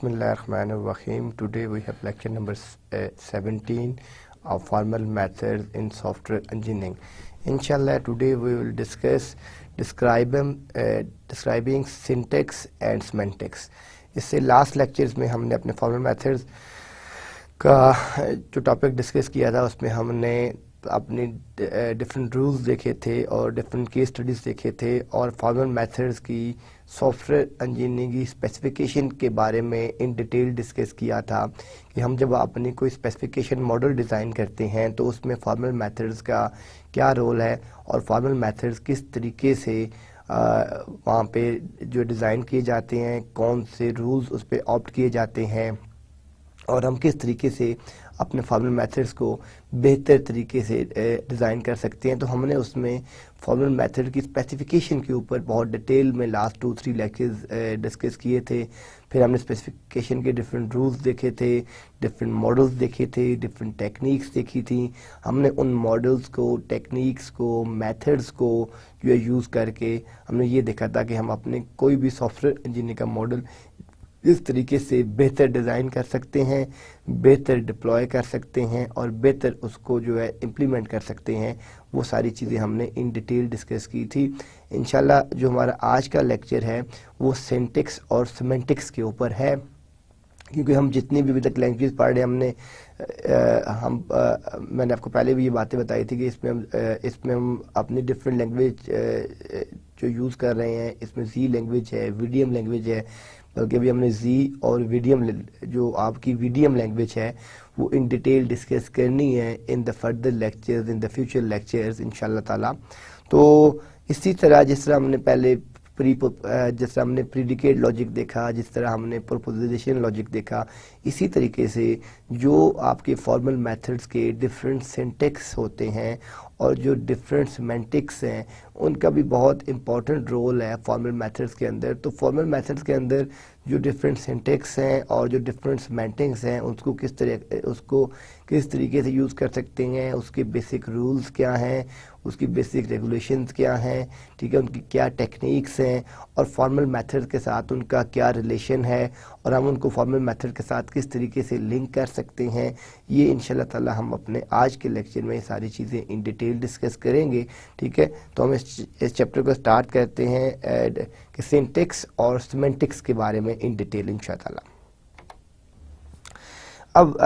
Bismillahirrahmanirrahim. Today we have lecture number 17 of formal methods in software engineering. Inshallah, today we will discuss describing syntax and semantics. इससे last lectures में हमने अपने formal methods का जो topic discuss किया था उसमें हमने अपने डिफरेंट रूल्स देखे थे और डिफरेंट केस स्टडीज़ देखे थे और फॉर्मल मेथड्स की सॉफ्टवेयर इंजीनियरिंग की स्पेसिफिकेशन के बारे में इन डिटेल डिस्कस किया था कि हम जब अपनी कोई स्पेसिफिकेशन मॉडल डिज़ाइन करते हैं तो उसमें फॉर्मल मेथड्स का क्या रोल है और फॉर्मल मेथड्स किस तरीके से वहाँ पे जो डिज़ाइन किए जाते हैं, कौन से रूल्स उस पर ऑप्ट किए जाते हैं और हम किस तरीके से अपने फॉर्मल मेथड्स को बेहतर तरीके से डिज़ाइन कर सकते हैं। तो हमने उसमें फॉर्मल मेथड की स्पेसिफिकेशन के ऊपर बहुत डिटेल में लास्ट 2-3 लेक्चर्स डिस्कस किए थे। फिर हमने स्पेसिफिकेशन के डिफरेंट रूल्स देखे थे, डिफरेंट मॉडल्स देखे थे, डिफरेंट टेक्निक्स देखी थी। हमने उन मॉडल्स को, टेक्निक्स को, मेथड्स को जो है यूज़ करके हमने ये देखा था कि हम अपने कोई भी सॉफ्टवेयर इंजीनियरिंग का मॉडल इस तरीके से बेहतर डिज़ाइन कर सकते हैं, बेहतर डिप्लॉय कर सकते हैं और बेहतर उसको जो है इम्प्लीमेंट कर सकते हैं। वो सारी चीज़ें हमने इन डिटेल डिस्कस की थी। इंशाल्लाह जो हमारा आज का लेक्चर है वो सिंटैक्स और सेमेंटिक्स के ऊपर है, क्योंकि हम जितनी भी अभी तक लैंग्वेज पढ़ रहे हैं मैंने आपको पहले भी ये बातें बताई थी कि इसमें हम अपनी डिफरेंट लैंग्वेज जो यूज़ कर रहे हैं, इसमें ज़ी लैंग्वेज है, वीडियम लैंग्वेज है, बल्कि अभी हमने जी और वीडियम जो आपकी वीडियम लैंग्वेज है वो इन डिटेल डिस्कस करनी है in the further lectures, in the future lectures इंशाल्लाह ताला। तो इसी तरह जिस तरह हमने पहले जिस तरह हमने प्रीडिकेट लॉजिक देखा, जिस तरह हमने प्रोपोजिशन लॉजिक देखा, इसी तरीके से जो आपके फॉर्मल मेथड्स के डिफरेंट सिंटैक्स होते हैं और जो डिफरेंट सेमेंटिक्स हैं उनका भी बहुत इंपॉर्टेंट रोल है फॉर्मल मेथड्स के अंदर। तो फॉर्मल मेथड्स के अंदर जो डिफरेंट सिंटैक्स हैं और जो डिफरेंट सेमेंटिक्स हैं उसको किस तरीके से यूज़ कर सकते हैं, उसके बेसिक रूल्स क्या हैं, उसकी बेसिक रेगुलेशंस क्या हैं, ठीक है, उनकी क्या टेक्निक्स हैं और फॉर्मल मेथड के साथ उनका क्या रिलेशन है और हम उनको फॉर्मल मेथड के साथ किस तरीके से लिंक कर सकते हैं, ये इंशाल्लाह ताला हम अपने आज के लेक्चर में सारी चीज़ें इन डिटेल डिस्कस करेंगे। ठीक है, तो हम इस चैप्टर को स्टार्ट करते हैं कि सिंटैक्स और सेमेंटिक्स के बारे में इन डिटेल इंशाल्लाह ताला। अब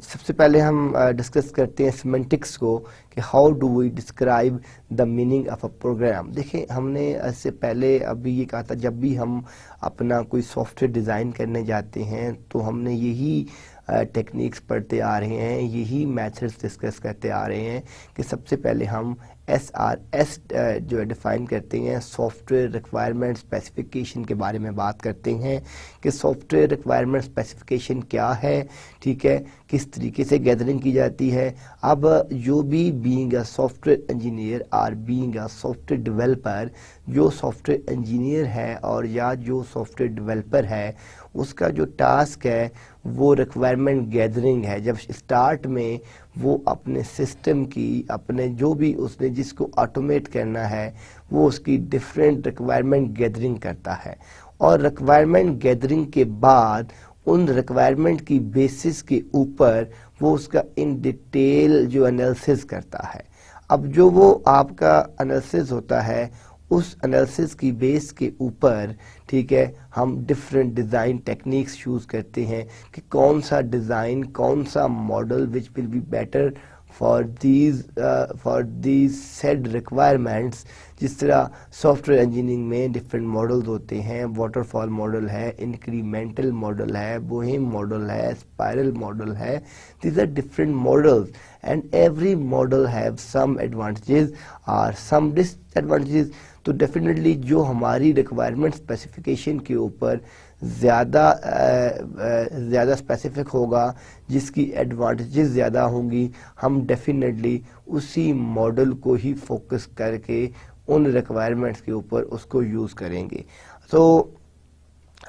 सबसे पहले हम डिस्कस करते हैं सेमेंटिक्स को कि how do we describe the meaning of a program. देखिए, हमने इससे पहले अभी ये कहा था जब भी हम अपना कोई सॉफ्टवेयर डिज़ाइन करने जाते हैं तो हमने यही टेक्निक्स पढ़ते आ रहे हैं, यही मेथड्स डिस्कस करते आ रहे हैं कि सबसे पहले हम SRS जो है डिफ़ाइन करते हैं, सॉफ्टवेयर रिक्वायरमेंट स्पेसिफिकेशन के बारे में बात करते हैं कि सॉफ्टवेयर रिक्वायरमेंट स्पेसिफिकेशन क्या है, ठीक है, किस तरीके से गैदरिंग की जाती है। अब जो भी बीइंग अ सॉफ्टवेयर इंजीनियर और बीइंग अ सॉफ्टवेयर डेवलपर, जो सॉफ्टवेयर इंजीनियर है और या जो सॉफ्टवेयर डेवलपर है उसका जो टास्क है वो रिक्वायरमेंट गैदरिंग है। जब स्टार्ट में वो अपने सिस्टम की, अपने जो भी उसने जिसको ऑटोमेट करना है वो उसकी डिफरेंट रिक्वायरमेंट गैदरिंग करता है और रिक्वायरमेंट गैदरिंग के बाद उन रिक्वायरमेंट की बेसिस के ऊपर वो उसका इन डिटेल जो एनालिसिस करता है। अब जो वो आपका एनालिसिस होता है उस एनालिसिस की बेस के ऊपर, ठीक है, हम डिफरेंट डिज़ाइन टेक्निक्स यूज़ करते हैं कि कौन सा डिज़ाइन, कौन सा model which will be better for these said requirements. जिस तरह सॉफ्टवेयर इंजीनियरिंग में डिफरेंट मॉडल्स होते हैं, वाटरफॉल मॉडल है, इंक्रीमेंटल मॉडल है, बोहेम मॉडल है, स्पाइरल मॉडल है। These are different models and every model have some advantages और सम डिसएडवांटेजेस। तो डेफिनेटली जो हमारी रिक्वायरमेंट स्पेसिफिकेशन के ऊपर ज़्यादा स्पेसिफिक होगा, जिसकी एडवांटेजेस ज़्यादा होंगी, हम डेफिनेटली उसी मॉडल को ही फोकस करके उन रिक्वायरमेंट्स के ऊपर उसको यूज़ करेंगे। तो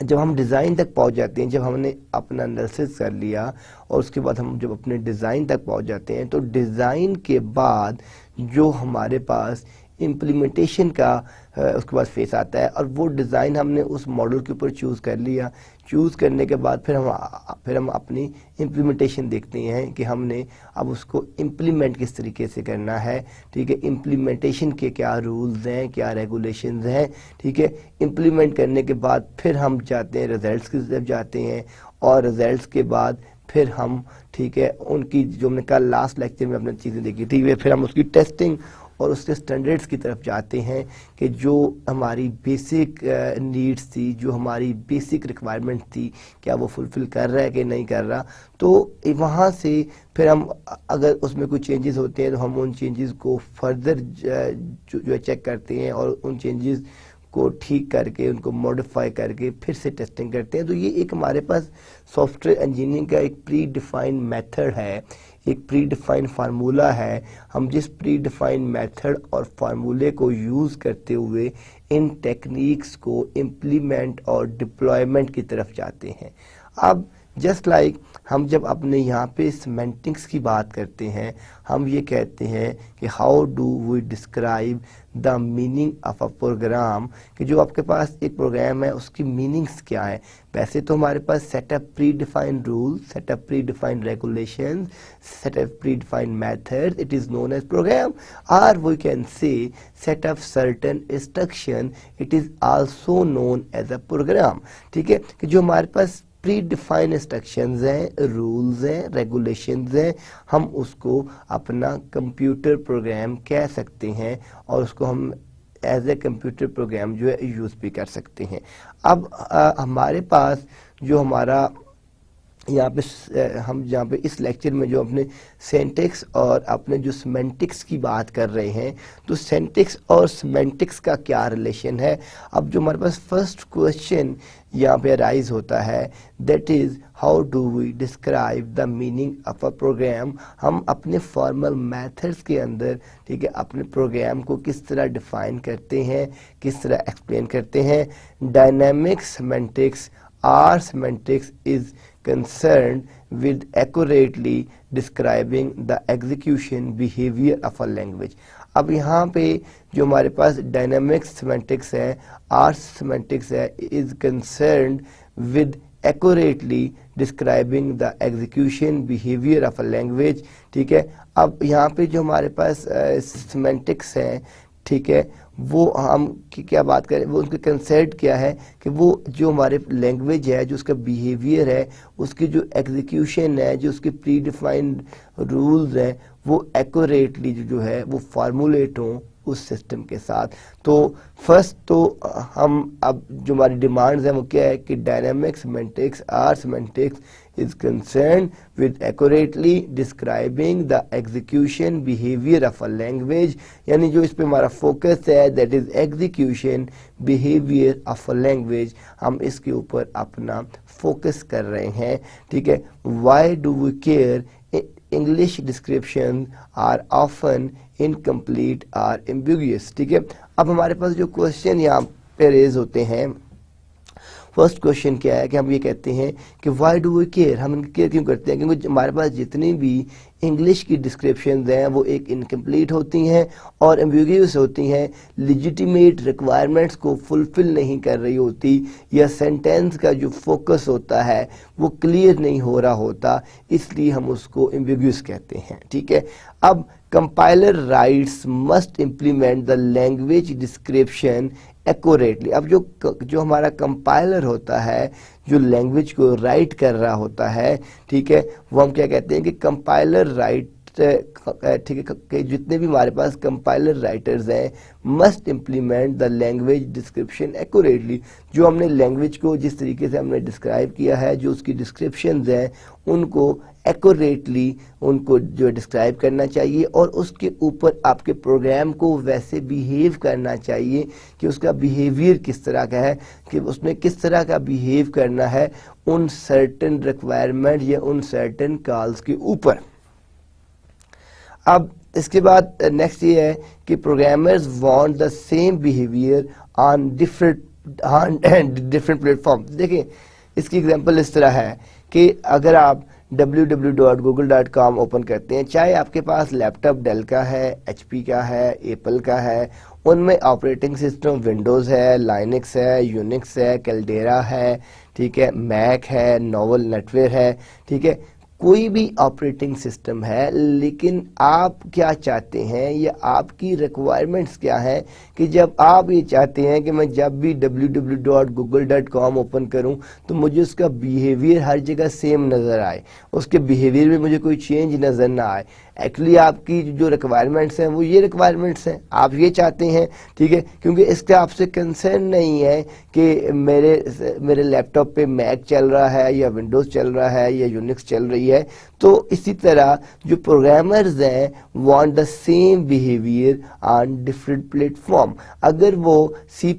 जब हम डिज़ाइन तक पहुंच जाते हैं, जब हमने अपना एनालिसिस कर लिया और उसके बाद हम जब अपने डिज़ाइन तक पहुंच जाते हैं तो डिज़ाइन के बाद जो हमारे पास इम्प्लीमेंटेशन का उसके बाद फेस आता है और वो डिज़ाइन हमने उस मॉडल के ऊपर चूज़ कर लिया। चूज़ करने के बाद फिर हम अपनी इम्प्लीमेंटेशन देखते हैं कि हमने अब उसको इम्प्लीमेंट किस तरीके से करना है, ठीक है। इम्प्लीमेंटेशन के क्या रूल्स हैं, क्या रेगुलेशंस हैं, ठीक है। इम्प्लीमेंट करने के बाद फिर हम जाते हैं रिजल्ट्स की तरफ जाते हैं, और रिजल्ट्स के बाद फिर हम, ठीक है, उनकी जो हमने कल लास्ट लेक्चर में अपने चीज़ें देखी थी, फिर हम उसकी टेस्टिंग और उसके स्टैंडर्ड्स की तरफ जाते हैं कि जो हमारी बेसिक नीड्स थी, जो हमारी बेसिक रिक्वायरमेंट थी, क्या वो फुलफ़िल कर रहा है कि नहीं कर रहा। तो वहाँ से फिर हम अगर उसमें कोई चेंजेस होते हैं तो हम उन चेंजेस को फर्दर जो है चेक करते हैं, और उन चेंजेस को ठीक करके उनको मॉडिफाई करके फिर से टेस्टिंग करते हैं। तो ये एक हमारे पास सॉफ्टवेयर इंजीनियरिंग का एक प्री डिफाइंड मेथड है, एक प्री डिफाइंड फार्मूला है। हम जिस प्री डिफाइंड मेथड और फार्मूले को यूज़ करते हुए इन टेक्निक्स को इम्प्लीमेंट और डिप्लॉयमेंट की तरफ जाते हैं। अब जस्ट लाइक हम जब अपने यहाँ पे सिमेंटिक्स की बात करते हैं, हम ये कहते हैं कि how do we describe the meaning of a program, कि जो आपके पास एक प्रोग्राम है उसकी मीनिंग्स क्या है। वैसे तो हमारे पास setup predefined rule, setup predefined regulation, setup predefined method, it is known as program, और we can say setup certain instruction, it is also known as a program, ठीक है। कि जो हमारे पास प्री डिफाइंड इंस्ट्रक्शंस हैं, rules हैं, regulations हैं, हम उसको अपना कंप्यूटर प्रोग्राम कह सकते हैं, और उसको हम एज ए कंप्यूटर प्रोग्राम जो है यूज़ भी कर सकते हैं। अब हमारे पास जो हमारा यहाँ पे हम जहाँ पे इस लेक्चर में जो अपने सिंटैक्स और अपने जो सिमेंटिक्स की बात कर रहे हैं, तो सिंटैक्स और सिमेंटिक्स का क्या रिलेशन है। अब जो हमारे पास फर्स्ट क्वेश्चन यहाँ पे राइज होता है, that is how do we describe the meaning of a program. हम अपने फॉर्मल मेथड्स के अंदर, ठीक है, अपने प्रोग्राम को किस तरह डिफाइन करते हैं, किस तरह एक्सप्लेन करते हैं। Dynamic semantics or semantics is concerned with accurately describing the execution behavior of a language। अब यहाँ पे जो हमारे पास डायनामिक सिमेंटिक्स है, आर सिमेंटिक्स है, is concerned with accurately describing the execution behavior of a language, ठीक है। अब यहाँ पे जो हमारे पास सिमेंटिक्स है, ठीक है, वो हम की क्या बात करें, वो उनके कंसेप्ट क्या है कि वो जो हमारे लैंग्वेज है, जो उसका बिहेवियर है, उसकी जो एग्जीक्यूशन है, जो उसके प्री डिफाइंड रूल्स हैं, वो एक्यूरेटली जो है वो फार्मूलेट हों उस सिस्टम के साथ। तो फर्स्ट तो हम अब जो हमारी डिमांड्स हैं वो क्या है कि dynamic semantics are semantics is concerned with accurately describing the execution behavior of a language, यानी जो इस पे हमारा फोकस है that is execution behavior of a language, हम इसके ऊपर अपना फोकस कर रहे हैं, ठीक है। Why do we care? English descriptions are often incomplete or ambiguous, ठीक है। अब हमारे पास जो क्वेश्चन यहाँ पे रेज होते हैं, फर्स्ट क्वेश्चन क्या है कि हम ये कहते हैं कि वाई डू वी केयर, हम केयर क्यों करते हैं, क्योंकि हमारे पास जितनी भी इंग्लिश की डिस्क्रिप्शंस हैं वो एक इनकम्प्लीट होती हैं और एम्बिग्यूअस होती हैं, लिजिटिमेट रिक्वायरमेंट्स को फुलफिल नहीं कर रही होती, या सेंटेंस का जो फोकस होता है वो क्लियर नहीं हो रहा होता, इसलिए हम उसको एम्बिग्यूअस कहते हैं, ठीक है। अब compiler rights must implement the language description accurately. अब जो हमारा कंपाइलर होता है, जो लैंग्वेज को राइट कर रहा होता है, ठीक है, वो हम क्या कहते हैं कि कंपाइलर राइट, ठीक है, कि जितने भी हमारे पास कंपाइलर राइटर्स हैं must implement the language description accurately. जो हमने लैंग्वेज को जिस तरीके से हमने डिस्क्राइब किया है, जो उसकी डिस्क्रिप्शंस हैं उनको एक्यूरेटली उनको जो डिस्क्राइब करना चाहिए, और उसके ऊपर आपके प्रोग्राम को वैसे बिहेव करना चाहिए कि उसका बिहेवियर किस तरह का है, कि उसमें किस तरह का बिहेव करना है उन सर्टेन रिक्वायरमेंट या उन सर्टेन कॉल्स के ऊपर। अब इसके बाद नेक्स्ट ये है कि programmers want the same behaviour on different platform. देखिए इसकी एग्जांपल इस तरह है कि अगर आप www.google.com ओपन करते हैं, चाहे आपके पास लैपटॉप डेल का है, HP का है, एप्पल का है, उनमें ऑपरेटिंग सिस्टम विंडोज़ है, लाइनक्स है, यूनिक्स है, कैल्डेरा है, ठीक है, मैक है, नोवल नेटवेयर है, ठीक है, कोई भी ऑपरेटिंग सिस्टम है, लेकिन आप क्या चाहते हैं या आपकी रिक्वायरमेंट्स क्या है कि जब आप ये चाहते हैं कि मैं जब भी www.google.com ओपन करूं तो मुझे उसका बिहेवियर हर जगह सेम नज़र आए, उसके बिहेवियर में मुझे कोई चेंज नज़र ना आए। एक्चुअली आपकी जो रिक्वायरमेंट्स हैं वो ये रिक्वायरमेंट्स हैं, आप ये चाहते हैं, ठीक है, क्योंकि इसका आपसे कंसर्न नहीं है कि मेरे लैपटॉप पे मैक चल रहा है या विंडोज़ चल रहा है या यूनिक्स चल रही है। तो इसी तरह जो प्रोग्रामर्स हैं want the same behaviour on different platform. अगर वो C++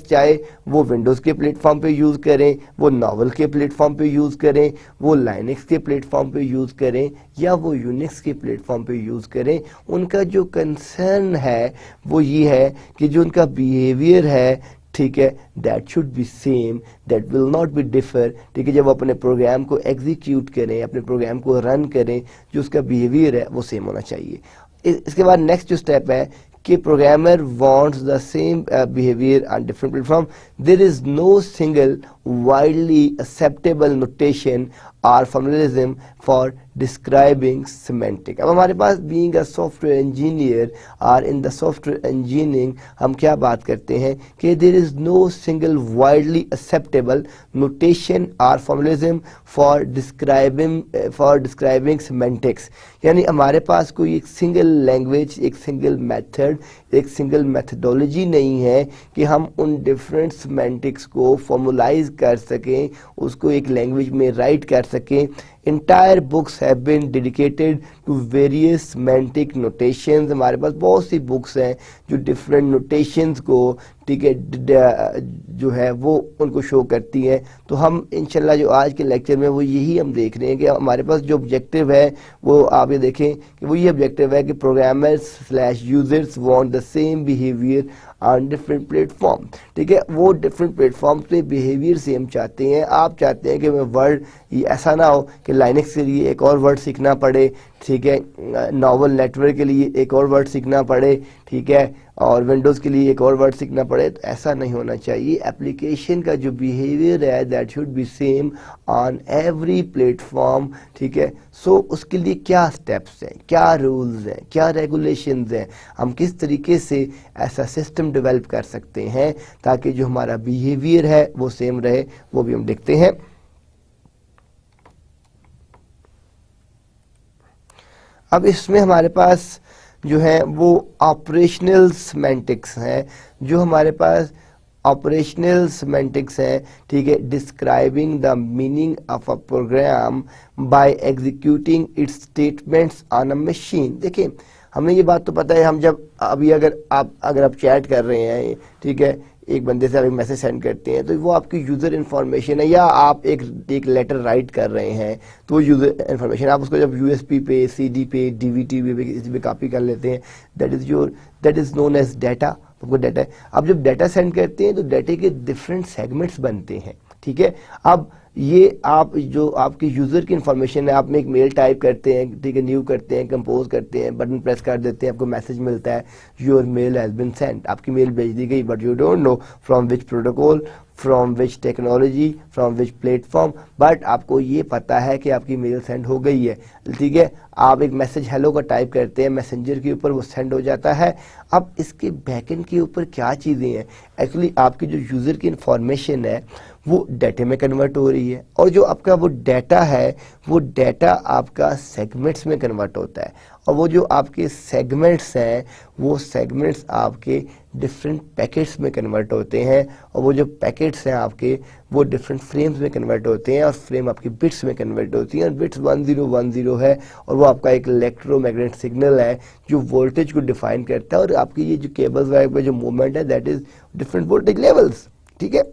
चाहे वो विंडोज़ के प्लेटफॉर्म पे यूज़ करें, वो नॉवल के प्लेटफॉर्म पे यूज़ करें, वो लाइनक्स के प्लेटफॉर्म पे यूज़ करें या वो यूनिक्स के प्लेटफॉर्म पे यूज़ करें, उनका जो कंसर्न है वो ये है कि जो उनका बिहेवियर है, ठीक है, that should be same, that will not be differ. ठीक है, जब अपने प्रोग्राम को एग्जीक्यूट करें, अपने प्रोग्राम को रन करें, जो उसका बिहेवियर है वो सेम होना चाहिए। इसके बाद नेक्स्ट जो स्टेप है कि programmer wants the same behaviour on different platform. There is no single widely acceptable notation or formalism for describing semantic. अब हमारे पास बीइंग अ सॉफ्टवेयर इंजीनियर और इन द सॉफ्टवेयर इंजीनियरिंग हम क्या बात करते हैं कि there is no single widely acceptable notation or formalism for describing semantics. यानी हमारे पास कोई एक सिंगल लैंग्वेज, एक सिंगल मेथड, एक सिंगल मेथडोलॉजी नहीं है कि हम उन डिफरेंट सिमेंटिक्स को फॉर्मुलाइज कर सकें, उसको एक लैंग्वेज में राइट कर सकें। Entire books have been dedicated to various semantic notations। हमारे पास बहुत सी बुक्स हैं जो डिफरेंट नोटेशंस को, ठीक है, जो है वो उनको शो करती हैं। तो हम इंशाल्लाह जो आज के लेक्चर में वो यही हम देख रहे हैं कि हमारे पास जो ऑब्जेक्टिव है वो आप ये देखें कि वो ये ऑब्जेक्टिव है कि programmers users want the same behaviour on different platform. ठीक है, वो डिफरेंट प्लेटफॉर्म पे बिहेवियर सेम चाहते हैं। आप चाहते हैं कि मैं वर्ड, ऐसा ना हो कि लाइनक्स के लिए एक और वर्ड सीखना पड़े, ठीक है, नॉवल नेटवर्क के लिए एक और वर्ड सीखना पड़े, ठीक है, और विंडोज़ के लिए एक और वर्ड सीखना पड़े। तो ऐसा नहीं होना चाहिए। एप्लीकेशन का जो बिहेवियर है that should be same on every platform. ठीक है, सो उसके लिए क्या स्टेप्स हैं, क्या रूल्स हैं, क्या रेगुलेशंस हैं, हम किस तरीके से ऐसा सिस्टम डेवलप कर सकते हैं ताकि जो हमारा बिहेवियर है वो सेम रहे, वो भी हम देखते हैं। अब इसमें हमारे पास जो है वो ऑपरेशनल सिमेंटिक्स हैं, जो हमारे पास ऑपरेशनल सिमेंटिक्स हैं, ठीक है, describing the meaning of a program by executing its statements on a machine. देखिए, हमें ये बात तो पता है, हम जब अभी अगर आप चैट कर रहे हैं, ठीक है, एक बंदे से आप एक मैसेज सेंड करते हैं तो वो आपकी यूज़र इन्फॉर्मेशन है, या आप एक लेटर राइट कर रहे हैं तो वो यूज़र इन्फॉर्मेशन, आप उसको जब USB पे, CD पे, DVD पे किसी पे कॉपी कर लेते हैं, that is known as data. आपको डाटा है, अब जब डाटा सेंड करते हैं तो डाटे के डिफरेंट सेगमेंट्स बनते हैं। ठीक है, अब ये आप जो आपके यूज़र की इन्फॉर्मेशन है, आप में एक मेल टाइप करते हैं, ठीक है, न्यू करते हैं, कंपोज करते हैं, बटन प्रेस कर देते हैं, आपको मैसेज मिलता है your mail has been sent, आपकी मेल भेज दी गई, but you don't know from which protocol, from which technology, from which platform, but आपको ये पता है कि आपकी मेल सेंड हो गई है। ठीक है, आप एक मैसेज हेलो का टाइप करते हैं मैसेंजर के ऊपर, वो सेंड हो जाता है। अब इसके बैकएंड के ऊपर क्या चीज़ें हैं, एक्चुअली आपकी जो यूज़र की इन्फॉर्मेशन है वो डाटे में कन्वर्ट हो रही है, और जो आपका वो डाटा है वो डाटा आपका सेगमेंट्स में कन्वर्ट होता है, और वो जो आपके सेगमेंट्स हैं वो सेगमेंट्स आपके डिफरेंट पैकेट्स में कन्वर्ट होते हैं, और वो जो पैकेट्स हैं आपके वो डिफरेंट फ्रेम्स में कन्वर्ट होते हैं, और फ्रेम आपकी बिट्स में कन्वर्ट होती हैं, और बिट्स 1010 है, और वो आपका एक इलेक्ट्रोमैग्नेटिक सिग्नल है जो वोल्टेज को डिफाइन करता है, और आपकी ये जो केबल्स वायर पे जो मूवमेंट है that is different voltage levels. ठीक है,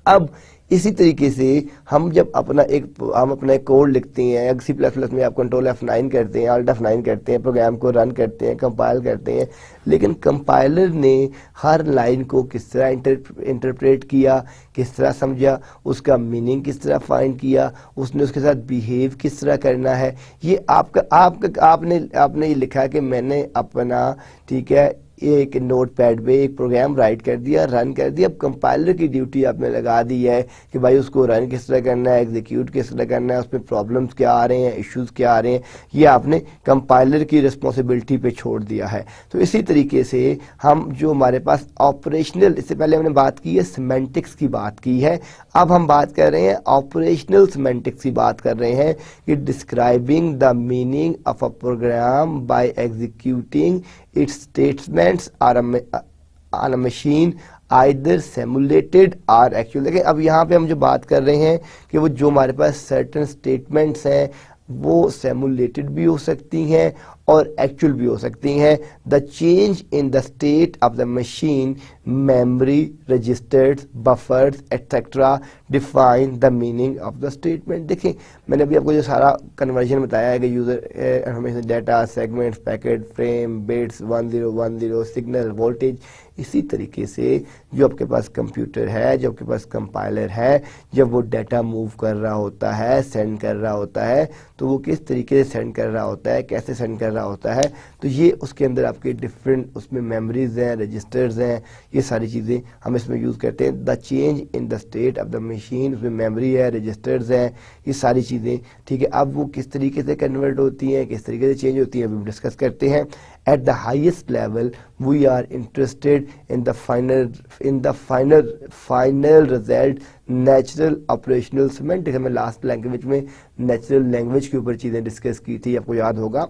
अब इसी तरीके से हम जब अपना एक कोड लिखते हैं, C++ में आप कंट्रोल F9 करते हैं, Alt F9 करते हैं, प्रोग्राम को रन करते हैं, कंपाइल करते हैं, लेकिन कंपाइलर ने हर लाइन को किस तरह इंटरप्रेट किया, किस तरह समझा, उसका मीनिंग किस तरह फाइंड किया, उसने उसके साथ बिहेव किस तरह करना है, ये आपने ये लिखा कि मैंने अपना, ठीक है, एक नोटपैड पे एक प्रोग्राम राइट कर दिया, रन कर दिया। अब कंपाइलर की ड्यूटी आपने लगा दी है कि भाई उसको रन किस तरह करना है, एग्जीक्यूट किस तरह करना है, उसमें प्रॉब्लम्स क्या आ रहे हैं, इश्यूज क्या आ रहे हैं, ये आपने कंपाइलर की रिस्पॉन्सिबिलिटी पे छोड़ दिया है। तो इसी तरीके से हम जो हमारे पास ऑपरेशनल, इससे पहले हमने बात की है सिमेंटिक्स की बात की है, अब हम बात कर रहे हैं ऑपरेशनल सिमेंटिक्स की बात कर रहे हैं कि describing the meaning of a program by executing its statements on a machine either simulated or actual. देखिए अब यहाँ पे हम जो बात कर रहे हैं कि वो जो हमारे पास सर्टेन स्टेटमेंट्स हैं वो सिमुलेटेड भी हो सकती हैं और एक्चुअल भी हो सकती हैं। The change in the state of the machine, memory, registers, buffers etcetera define the meaning of the statement. देखिए मैंने अभी आपको जो सारा कन्वर्जन बताया है कि यूजर हमें data, segments, packet, frame, bits, 1010, signal, voltage, इसी तरीके से जो आपके पास कंप्यूटर है, जो आपके पास कंपाइलर है, जब वो डाटा मूव कर रहा होता है, सेंड कर रहा होता है, तो वो किस तरीके से सेंड कर रहा होता है, कैसे सेंड कर रहा होता है, तो ये उसके अंदर आपके डिफरेंट उसमें मेमोरीज हैं, रजिस्टर्स हैं, ये सारी चीज़ें हम इसमें यूज़ करते हैं। The change in the state of the machine, उसमें मेमोरी है, रजिस्टर्स हैं, ये सारी चीज़ें, ठीक है। अब वो किस तरीके से कन्वर्ट होती हैं, किस तरीके से चेंज होती हैं, अभी डिस्कस करते हैं। At the highest level, we are interested in the final result, natural operational semantics। हमें लास्ट लैंग्वेज में नेचुरल लैंग्वेज के ऊपर चीज़ें डिस्कस की थी, आपको याद होगा।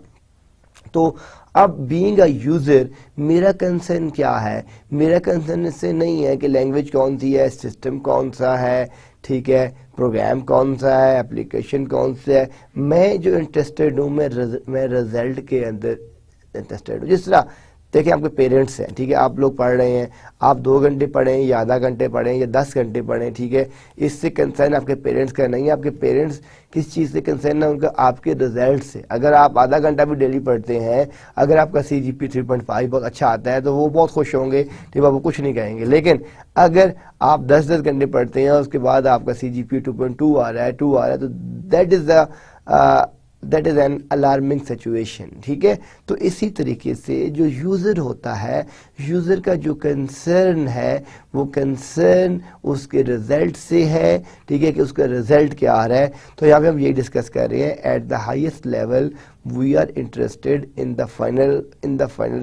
तो अब बीइंग अ यूज़र मेरा कंसर्न क्या है? मेरा कंसर्न इससे नहीं है कि लैंग्वेज कौन सी है, सिस्टम कौन सा है, ठीक है, प्रोग्राम कौन सा है, एप्लीकेशन कौन सा है। मैं जो इंटरेस्टेड हूँ मैं रिजल्ट के अंदर इंटरेस्टेड हूँ। जिस तरह देखिए आपके पेरेंट्स हैं, ठीक है, आप लोग पढ़ रहे हैं, आप 2 घंटे पढ़ें या आधा घंटे पढ़ें या 10 घंटे पढ़ें, ठीक है, इससे कंसर्न आपके पेरेंट्स का नहीं है। आपके पेरेंट्स किस चीज़ से कंसर्न है उनका? आपके रिजल्ट से। अगर आप आधा घंटा भी डेली पढ़ते हैं, अगर आपका CGP 3.5 बहुत अच्छा आता है तो वो बहुत खुश होंगे, ठीक है, वो कुछ नहीं कहेंगे। लेकिन अगर आप 10-10 घंटे पढ़ते हैं और उसके बाद आपका CGP 2.2 आ रहा है, 2 आ रहा है, तो that is an alarming situation, ठीक है। तो इसी तरीके से जो यूज़र होता है, यूज़र का जो कंसर्न है वो कंसर्न उसके रिजल्ट से है, ठीक है, कि उसका रिजल्ट क्या आ रहा है। तो यहाँ पे हम यही डिस्कस कर रहे हैं, at the highest level we are interested in the final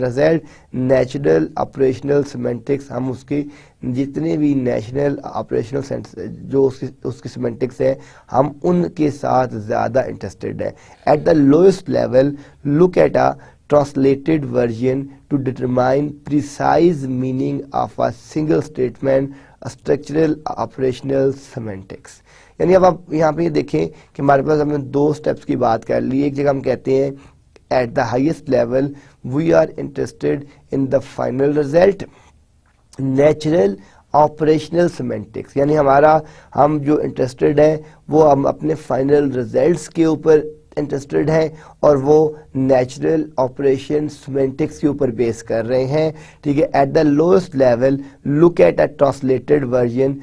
result, natural operational semantics. हम उसके जितने भी नेशनल ऑपरेशनल जो उसकी सिमेंटिक्स है, हम उनके साथ ज़्यादा इंटरेस्टेड हैं। At the lowest level look at a translated version to determine precise meaning of a single statement, a structural operational semantics। यानी अब आप यहाँ पे देखें कि हमारे पास हमने 2 स्टेप्स की बात कर ली। एक जगह हम कहते हैं at the highest level we are interested in the final result, natural operational semantics, यानी हम जो इंटरेस्टेड हैं वो हम अपने फाइनल रिजल्ट्स के ऊपर इंटरेस्टेड हैं और वो नेचुरल ऑपरेशन सिमेंटिक्स के ऊपर बेस कर रहे हैं, ठीक है। At the lowest level look at a translated version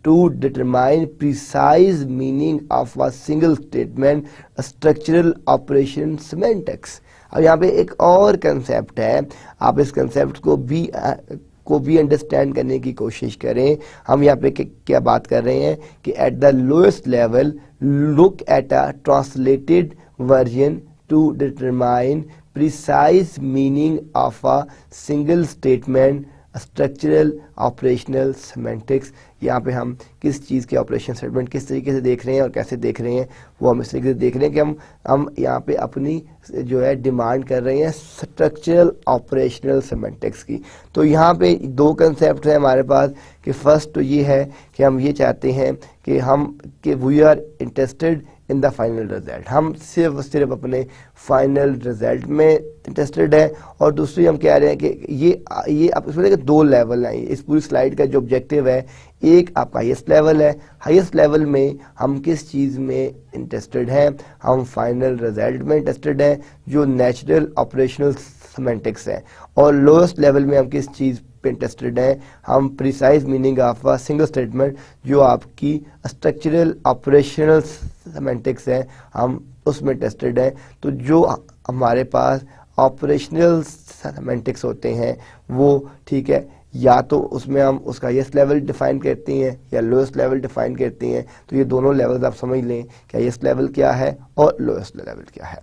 two determine precise meaning of a single statement, structural operation semantics. अब यहाँ पे एक और कंसेप्ट है, आप इस कंसेप्ट को भी अंडरस्टैंड करने की कोशिश करें। हम यहाँ पे क्या बात कर रहे हैं कि at the lowest level look at a translated version two determine precise meaning of a single statement, structural operational semantics. यहाँ पे हम किस चीज़ के ऑपरेशन स्टेटमेंट किस तरीके से देख रहे हैं और कैसे देख रहे हैं, वो हम इस तरीके से देख रहे हैं कि हम यहाँ पे अपनी जो है डिमांड कर रहे हैं स्ट्रक्चरल ऑपरेशनल सिमेंटिक्स की। तो यहाँ पे 2 कंसेप्ट हैं हमारे पास कि फर्स्ट तो ये है कि हम ये चाहते हैं कि we are interested in the final result, हम सिर्फ अपने फाइनल रिजल्ट में इंटरेस्टेड है। और दूसरी हम कह रहे हैं कि ये आप इसमें देखिए 2 लेवल हैं। इस पूरी स्लाइड का जो ऑब्जेक्टिव है, एक आपका हाईएस्ट लेवल है, हाईएस्ट लेवल में हम किस चीज़ में इंटरेस्टेड हैं, हम फाइनल रिजल्ट में इंटरेस्टेड हैं जो नेचुरल ऑपरेशनल सिमेंटिक्स है। और लोएस्ट लेवल में हम किस चीज़ पे इंटरेस्टेड हैं, हम precise meaning of a single statement जो आपकी स्ट्रक्चरल ऑपरेशनल सिमेंटिक्स है, हम उसमें इंटरेस्टेड हैं। तो जो हमारे पास ऑपरेशनल सेमेंटिक्स होते हैं वो, ठीक है, या तो उसमें हम उसका हाईएस्ट लेवल डिफाइन करते हैं या लोएस्ट लेवल डिफाइन करते हैं। तो ये दोनों लेवल्स आप समझ लें कि हाईएस्ट लेवल क्या है और लोएस्ट लेवल क्या है।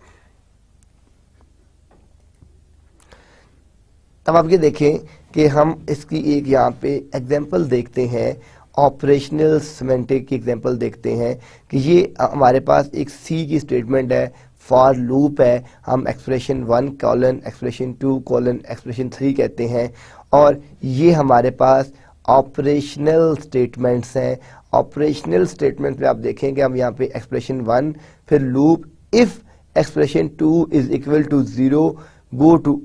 अब आप ये देखें कि हम इसकी एक यहाँ पे एग्जांपल देखते हैं, ऑपरेशनल सिमेंटिक की एग्जांपल देखते हैं कि ये हमारे पास एक सी की स्टेटमेंट है, फॉर लूप है, हम expression 1 colon expression 2 colon expression 3 कहते हैं, और ये हमारे पास ऑपरेशनल स्टेटमेंट्स हैं। ऑपरेशनल स्टेटमेंट पे आप देखेंगे हम यहाँ पे एक्सप्रेशन 1 फिर loop if expression 2 is equal to 0 go to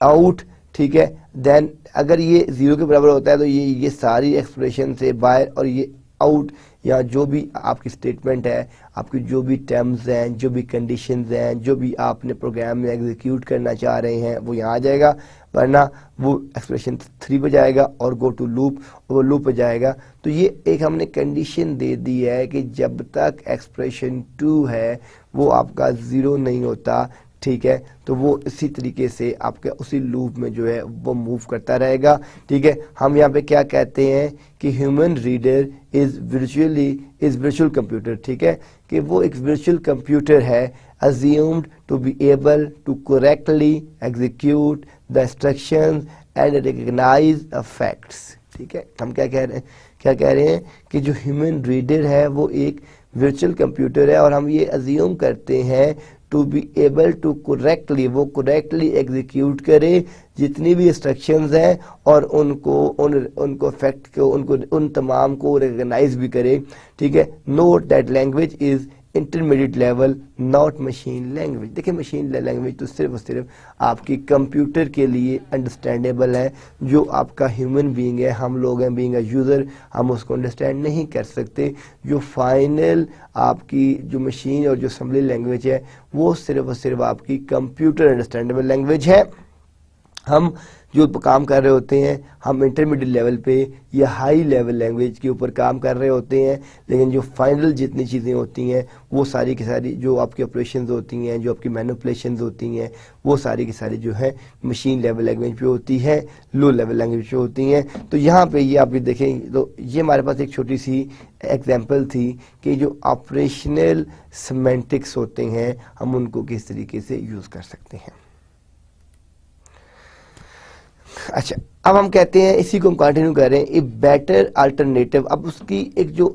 out, ठीक है, देन अगर ये 0 के बराबर होता है तो ये सारी एक्सप्रेशन से बाहर और ये आउट, या जो भी आपकी स्टेटमेंट है, आपकी जो भी टर्म्स हैं, जो भी कंडीशंस हैं, जो भी आपने प्रोग्राम में एग्जीक्यूट करना चाह रहे हैं वो यहाँ आ जाएगा, वरना वो एक्सप्रेशन 3 पे जाएगा और गो टू लूप, वो लूप पे जाएगा। तो ये एक हमने कंडीशन दे दी है कि जब तक एक्सप्रेशन 2 है वो आपका 0 नहीं होता, ठीक है, तो वो इसी तरीके से आपके उसी लूप में जो है वो मूव करता रहेगा, ठीक है। हम यहाँ पे क्या कहते हैं कि human reader is virtual computer, ठीक है, कि वो एक वर्चुअल कंप्यूटर है, assumed to be able to correctly execute the instructions and recognize the facts, ठीक है। हम क्या कह रहे हैं कि जो ह्यूमन रीडर है वो एक वर्चुअल कंप्यूटर है और हम ये अज्यूम करते हैं to be able to correctly, वो करेक्टली एग्जीक्यूट करे जितनी भी इंस्ट्रक्शंस हैं और उनको फैक्ट को उन तमाम को रिकग्नाइज भी करे, ठीक है। Note that language is intermediate level not machine language. देखिए मशीन लैंग्वेज तो सिर्फ और सिर्फ आपकी कंप्यूटर के लिए अंडरस्टैंडेबल है, जो आपका ह्यूमन बीइंग है, हम लोग हैं बीइंग अ यूज़र, हम उसको अंडरस्टैंड नहीं कर सकते। जो फाइनल आपकी जो मशीन और जो असेंबली लैंग्वेज है वो सिर्फ और सिर्फ आपकी कंप्यूटर अंडरस्टैंडेबल लैंग्वेज है। हम जो काम कर रहे होते हैं हम इंटरमीडिएट लेवल पे या हाई लेवल लैंग्वेज के ऊपर काम कर रहे होते हैं, लेकिन जो फाइनल जितनी चीज़ें होती हैं वो सारी की सारी जो आपकी ऑपरेशंस होती हैं, जो आपकी मैनिपुलेशंस होती हैं, वो सारी की सारी जो है मशीन लेवल लैंग्वेज पे होती है, लो लेवल लैंग्वेज पे होती हैं। तो यहाँ पे ये आप देखें तो ये हमारे पास एक छोटी सी एग्जाम्पल थी कि जो ऑपरेशनल सिमेंटिक्स होते हैं हम उनको किस तरीके से यूज़ कर सकते हैं। अच्छा, अब हम कहते हैं इसी को हम कंटिन्यू कर रहे हैं, ए बेटर अल्टरनेटिव। अब उसकी एक जो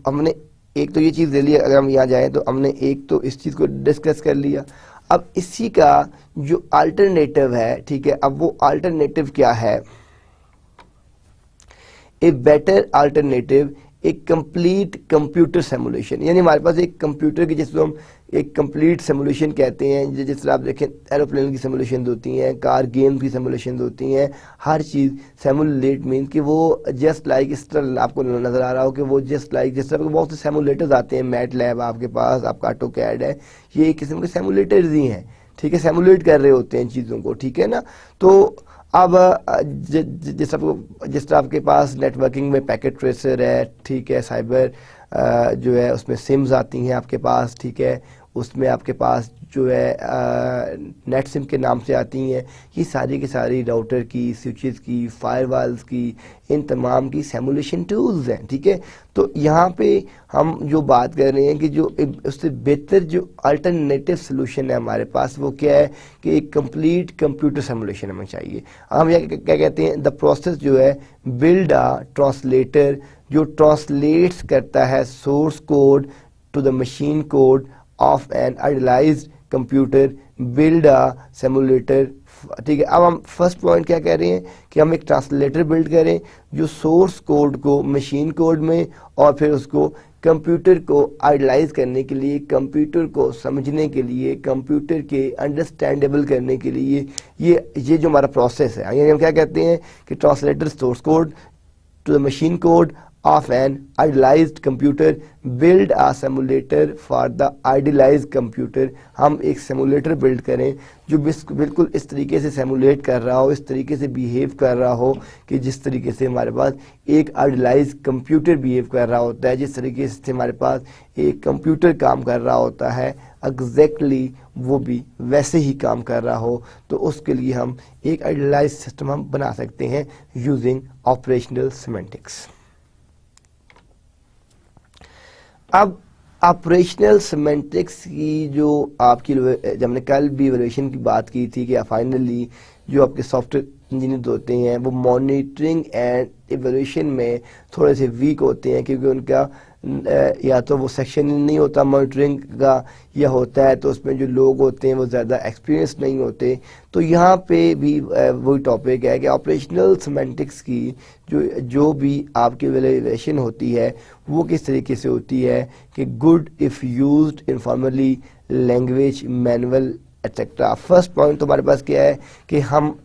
हमने एक तो ये चीज़ ले लिया, अगर हम यहाँ जाएं तो हमने एक तो इस चीज़ को डिस्कस कर लिया। अब इसी का जो अल्टरनेटिव है, ठीक है, अब वो अल्टरनेटिव क्या है? ए बेटर अल्टरनेटिव एक कंप्लीट कंप्यूटर सिमुलेशन, यानी हमारे पास एक कंप्यूटर की जिसको हम एक कंप्लीट सिमुलेशन कहते हैं। जिस तरह आप देखें एरोप्लेन की सिमुलेशन होती हैं, कार गेम की सिमुलेशन होती हैं, हर चीज़ सिमुलेट मीन कि वो जस्ट लाइक इस तरह आपको नज़र आ रहा हो कि वो जस्ट लाइक जिस तरह बहुत से सिमुलेटर्स आते हैं, मैट लैब आपके पास, आपका ऑटो कैड है, ये एक किस्म के सिमुलेटर्स ही हैं, ठीक है, सिमुलेट कर रहे होते हैं चीज़ों को, ठीक है ना। तो अब जिस तरह आपके पास नेटवर्किंग में पैकेट ट्रेसर है, ठीक है, साइबर जो है उसमें सिम्स आती हैं आपके पास, ठीक है, उसमें आपके पास जो है नेट सिम के नाम से आती हैं, ये सारी की सारी राउटर की, स्विचेस की, फायरवॉल्स की, इन तमाम की सिमुलेशन टूल्स हैं, ठीक है। तो यहाँ पे हम जो बात कर रहे हैं कि जो उससे बेहतर जो अल्टरनेटिव सोल्यूशन है हमारे पास वो क्या है कि एक कंप्लीट कंप्यूटर सिमुलेशन हमें चाहिए। हम क्या कहते हैं, द प्रोसेस जो है बिल्ड अ ट्रांसलेटर जो ट्रांसलेट्स करता है source code to the machine code of an idealized computer build a simulator, ठीक है। अब हम फर्स्ट पॉइंट क्या कह रहे हैं कि हम एक ट्रांसलेटर बिल्ड करें जो सोर्स कोड को मशीन कोड में और फिर उसको कंप्यूटर को आइडियलाइज करने के लिए, कंप्यूटर को समझने के लिए, कंप्यूटर के अंडरस्टैंडेबल करने के लिए ये जो हमारा प्रोसेस है, यानी हम क्या कहते हैं कि translator source code to the machine code of an idealized computer build a simulator for the idealized computer। हम एक सिमुलेटर बिल्ड करें जो बिल्कुल इस तरीके से सिमुलेट कर रहा हो, इस तरीके से बिहेव कर रहा हो कि जिस तरीके से हमारे पास एक आइडियलाइज्ड कंप्यूटर बिहेव कर रहा होता है, जिस तरीके से हमारे पास एक कंप्यूटर काम कर रहा होता है एग्जैक्टली वो भी वैसे ही काम कर रहा हो, तो उसके लिए हम एक आइडियलाइज सिस्टम हम बना सकते हैं यूजिंग ऑपरेशनल सिमेंटिक्स। अब ऑपरेशनल सिमेंटिक्स की जो आपकी जब हमने कल भी इवैल्यूएशन की बात की थी कि फाइनली जो आपके सॉफ्टवेयर इंजीनियर होते हैं वो मॉनिटरिंग एंड इवैल्यूएशन में थोड़े से वीक होते हैं, क्योंकि उनका या तो वो सेक्शन नहीं होता मॉनिटरिंग का, या होता है तो उसमें जो लोग होते हैं वो ज़्यादा एक्सपीरियंस नहीं होते। तो यहाँ पे भी वही टॉपिक है कि ऑपरेशनल सिमेंटिक्स की जो भी आपकी इवैल्यूएशन होती है वो किस तरीके से होती है कि good if used informally language manual etcetera. First point तो हमारे पास क्या है कि हम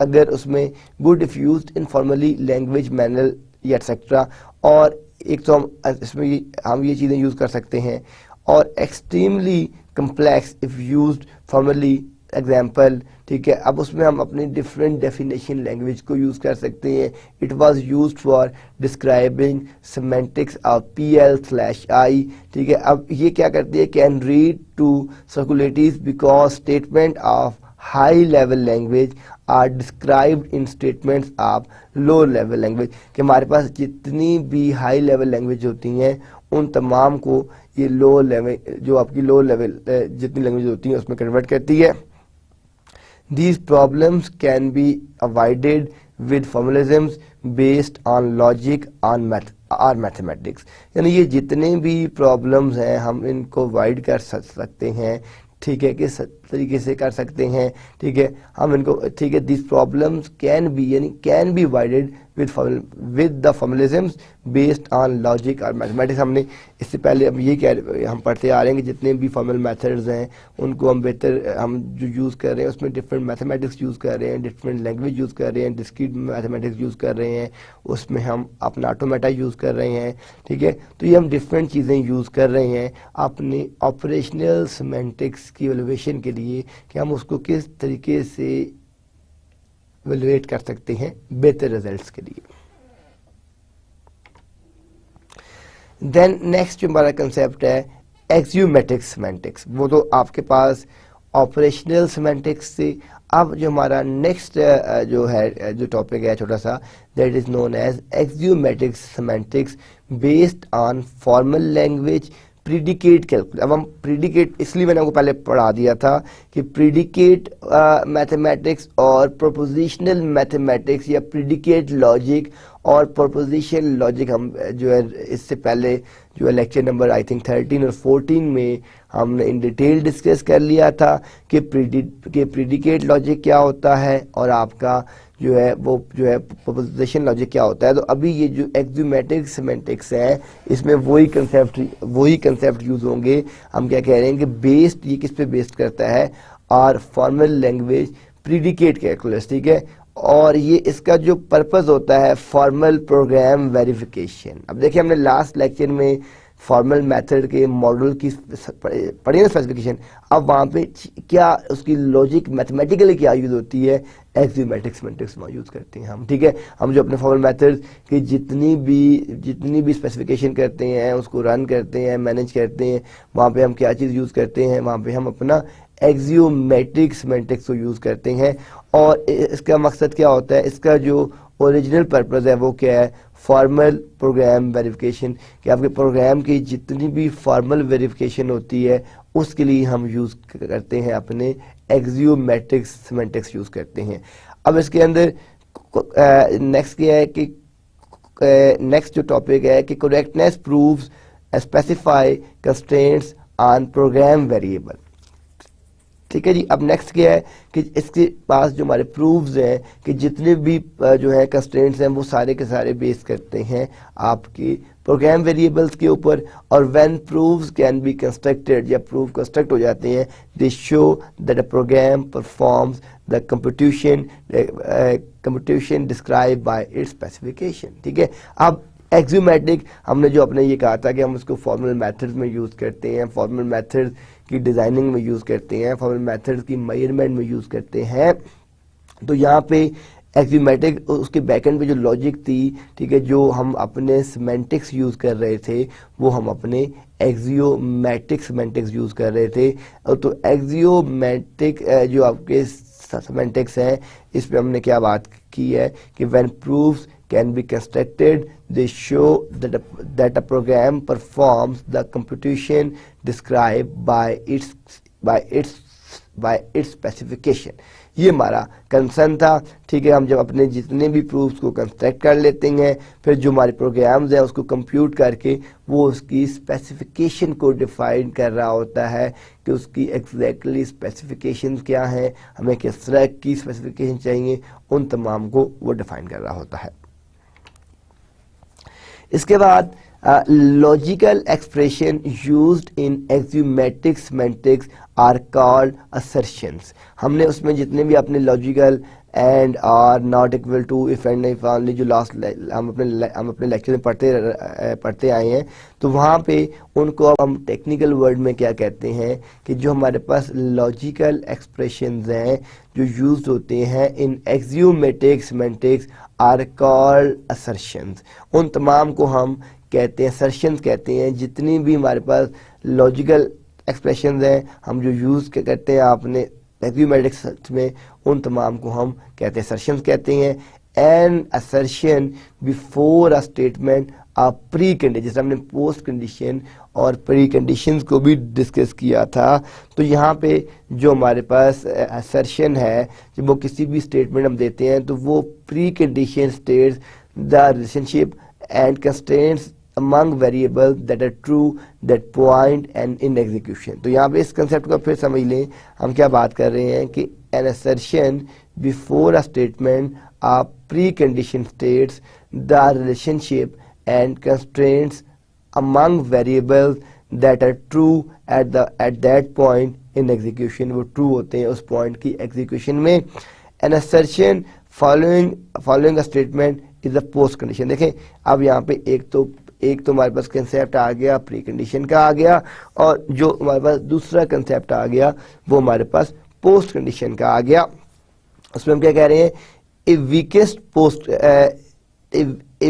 अगर उसमें good if used informally language manual या एक्सेट्रा, और एक तो हम ये चीज़ें यूज़ कर सकते हैं, और extremely complex if used formally example, ठीक है। अब उसमें हम अपनी डिफरेंट डेफिनेशन लैंग्वेज को यूज़ कर सकते हैं। It was used for describing semantics of PL/I, ठीक है। अब ये क्या करती है, can read to circulative because statement of high level language are described in statements of low level language, कि हमारे पास जितनी भी हाई लेवल लैंग्वेज होती हैं उन तमाम को ये लो लेवल, जो आपकी लो लेवल जितनी लैंग्वेज होती हैं उसमें कन्वर्ट करती है। These problems can be avoided with formalisms based on logic और मैथमेटिक्स। यानी ये जितने भी प्रॉब्लम्स हैं हम इनको अवॉइड कर सकते हैं, ठीक है, किस तरीके से कर सकते हैं, ठीक है, हम इनको, ठीक है, this problems can be avoided with the formalisms based on logic और मैथमेटिक्स। हमने इससे पहले हम ये हम पढ़ते आ रहे हैं कि जितने भी फॉर्मल मेथड्स हैं उनको हम बेहतर हम जो यूज़ कर रहे हैं उसमें डिफरेंट मैथमेटिक्स यूज़ कर रहे हैं, डिफरेंट लैंग्वेज यूज़ कर रहे हैं, डिस्क्रीट मैथमेटिक्स यूज़ कर रहे हैं, उसमें हम अपना ऑटोमेटा यूज़ कर रहे हैं, ठीक है। तो ये हम डिफरेंट चीज़ें यूज़ कर रहे हैं अपने ऑपरेशनल सिमेंटिक्स की इवैल्यूएशन के लिए कि हम उसको किस तरीके से इवैल्यूएट कर सकते हैं बेहतर रिजल्ट्स के लिए। देन नेक्स्ट जो हमारा कंसेप्ट है एक्सियोमेटिक सिमेंटिक्स, वो तो आपके पास ऑपरेशनल सिमेंटिक्स से। अब जो हमारा नेक्स्ट जो है जो टॉपिक है छोटा सा, that is known as axiomatic semantics based on formal language predicate calculus. अब हम प्रीडिकेट, इसलिए मैंने आपको पहले पढ़ा दिया था कि प्रीडिकेट मैथमेटिक्स और प्रोपोजिशनल मैथमेटिक्स या प्रीडिकेट लॉजिक और प्रोपोजिशन लॉजिक हम जो है इससे पहले जो है लेक्चर नंबर आई थिंक 13 और 14 में हमने इन डिटेल डिस्कस कर लिया था कि प्रीडिकेट लॉजिक क्या होता है और आपका जो है वो जो है प्रोपोजिशन लॉजिक क्या होता है। तो अभी ये जो एक्सियोमेटिक सिमेंटिक्स है इसमें वही कंसेप्ट यूज होंगे। हम क्या कह रहे हैं कि बेस्ड, ये किस पे बेस्ड करता है, और फॉर्मल लैंग्वेज प्रीडिकेट कैलकुलस, ठीक है। और ये इसका जो पर्पस होता है फॉर्मल प्रोग्राम वेरिफिकेशन। अब देखिए हमने लास्ट लेक्चर में फॉर्मल मेथड के मॉडल की पढ़ी ना स्पेसिफिकेशन, अब वहाँ पे क्या उसकी लॉजिक मैथमेटिकली क्या यूज़ होती है, एक्सियोमेटिक सिमेंटिक्स वहाँ यूज़ करते हैं हम, ठीक है। हम जो अपने फॉर्मल मेथड की जितनी भी स्पेसिफिकेशन करते हैं उसको रन करते हैं, मैनेज करते हैं, वहाँ पे हम क्या चीज़ यूज़ करते हैं, वहाँ पे हम अपना एक्सियोमेटिक सिमेंटिक्स को यूज़ करते हैं। और इसका मकसद क्या होता है, इसका जो ओरिजिनल पर्पस है वो क्या है, फॉर्मल प्रोग्राम वेरिफिकेशन, कि आपके प्रोग्राम की जितनी भी फॉर्मल वेरिफिकेशन होती है उसके लिए हम यूज़ करते हैं अपने एक्सियोमेटिक सिमेंटिक्स यूज़ करते हैं। अब इसके अंदर नेक्स्ट क्या है कि नेक्स्ट जो टॉपिक है कि correctness proofs specify constraints on program variable, ठीक है जी। अब नेक्स्ट क्या है कि इसके पास जो हमारे प्रूफ्स हैं कि जितने भी जो है कंस्ट्रेंट्स हैं वो सारे के सारे बेस करते हैं आपके प्रोग्राम वेरिएबल्स के ऊपर। और when proofs can be constructed, या प्रूफ कंस्ट्रक्ट हो जाते हैं, they show that a program performs the computation describe by its specification, ठीक है। अब एक्सियोमेटिक हमने जो अपने ये कहा था कि हम उसको फॉर्मल मेथड्स में यूज़ करते हैं, फॉर्मल मेथड्स की डिज़ाइनिंग में यूज़ करते हैं, फॉर्मल मेथड्स की मेजरमेंट में यूज़ करते हैं। तो यहाँ पे एक्सियोमेटिक उसके बैकएंड पे जो लॉजिक थी, ठीक है, जो हम अपने सिमेंटिक्स यूज़ कर रहे थे वो हम अपने एक्सियोमेटिक सिमेंटिक्स यूज़ कर रहे थे। तो एक्सियोमेटिक जो आपके सिमेंटिक्स हैं, इस पे हमने क्या बात की है कि when proofs can be constructed, they show that a program performs the computation described by its specification। ये हमारा कंसर्न था, ठीक है। हम जब अपने जितने भी प्रूफ्स को कंस्ट्रक्ट कर लेते हैं, फिर जो हमारे प्रोग्राम्स हैं उसको कंप्यूट करके वो उसकी स्पेसिफिकेशन को डिफाइन कर रहा होता है कि उसकी एग्जैक्टली स्पेसिफिकेशन क्या है, हमें किस तरह की स्पेसिफिकेशन चाहिए, उन तमाम को वो डिफाइन कर रहा होता है। इसके बाद logical expression used in axiomatic semantics are called assertions. हमने उसमें जितने भी अपने logical and or not equal to if and if only जो लास्ट हम अपने लेक्चर में पढ़ते आए हैं, तो वहाँ पे उनको हम टेक्निकल वर्ड में क्या कहते हैं कि जो हमारे पास लॉजिकल एक्सप्रेशंस हैं जो यूज्ड होते हैं in axiomatic semantics are called assertions. उन तमाम को हम कहते हैं असर्शंस कहते हैं। जितनी भी हमारे पास लॉजिकल एक्सप्रेशंस हैं हम जो यूज़ करते हैं आपने एक्सियोमेटिक्स में, उन तमाम को हम कहते हैं असर्शंस कहते हैं। An assertion before a statement a pre condition, जैसे हमने पोस्ट कंडीशन और प्री कंडीशंस को भी डिस्कस किया था। तो यहाँ पे जो हमारे पास असर्शन है, जब वो किसी भी स्टेटमेंट हम देते हैं तो वो pre condition states the relationship and constraints among variables that are true that point and in execution। तो यहाँ पे इस कंसेप्ट को फिर समझ लें, हम क्या बात कर रहे हैं कि an assertion before a statement a precondition states the relationship and constraints among variables that are true at that point in execution। वो true होते हैं उस point की execution में। an assertion following a statement is a post condition। देखें अब यहाँ पे एक तो हमारे पास कंसेप्ट आ गया प्री कंडीशन का आ गया, और जो हमारे पास दूसरा कंसेप्ट आ गया वो हमारे पास पोस्ट कंडीशन का आ गया। उसमें हम क्या कह रहे हैं, a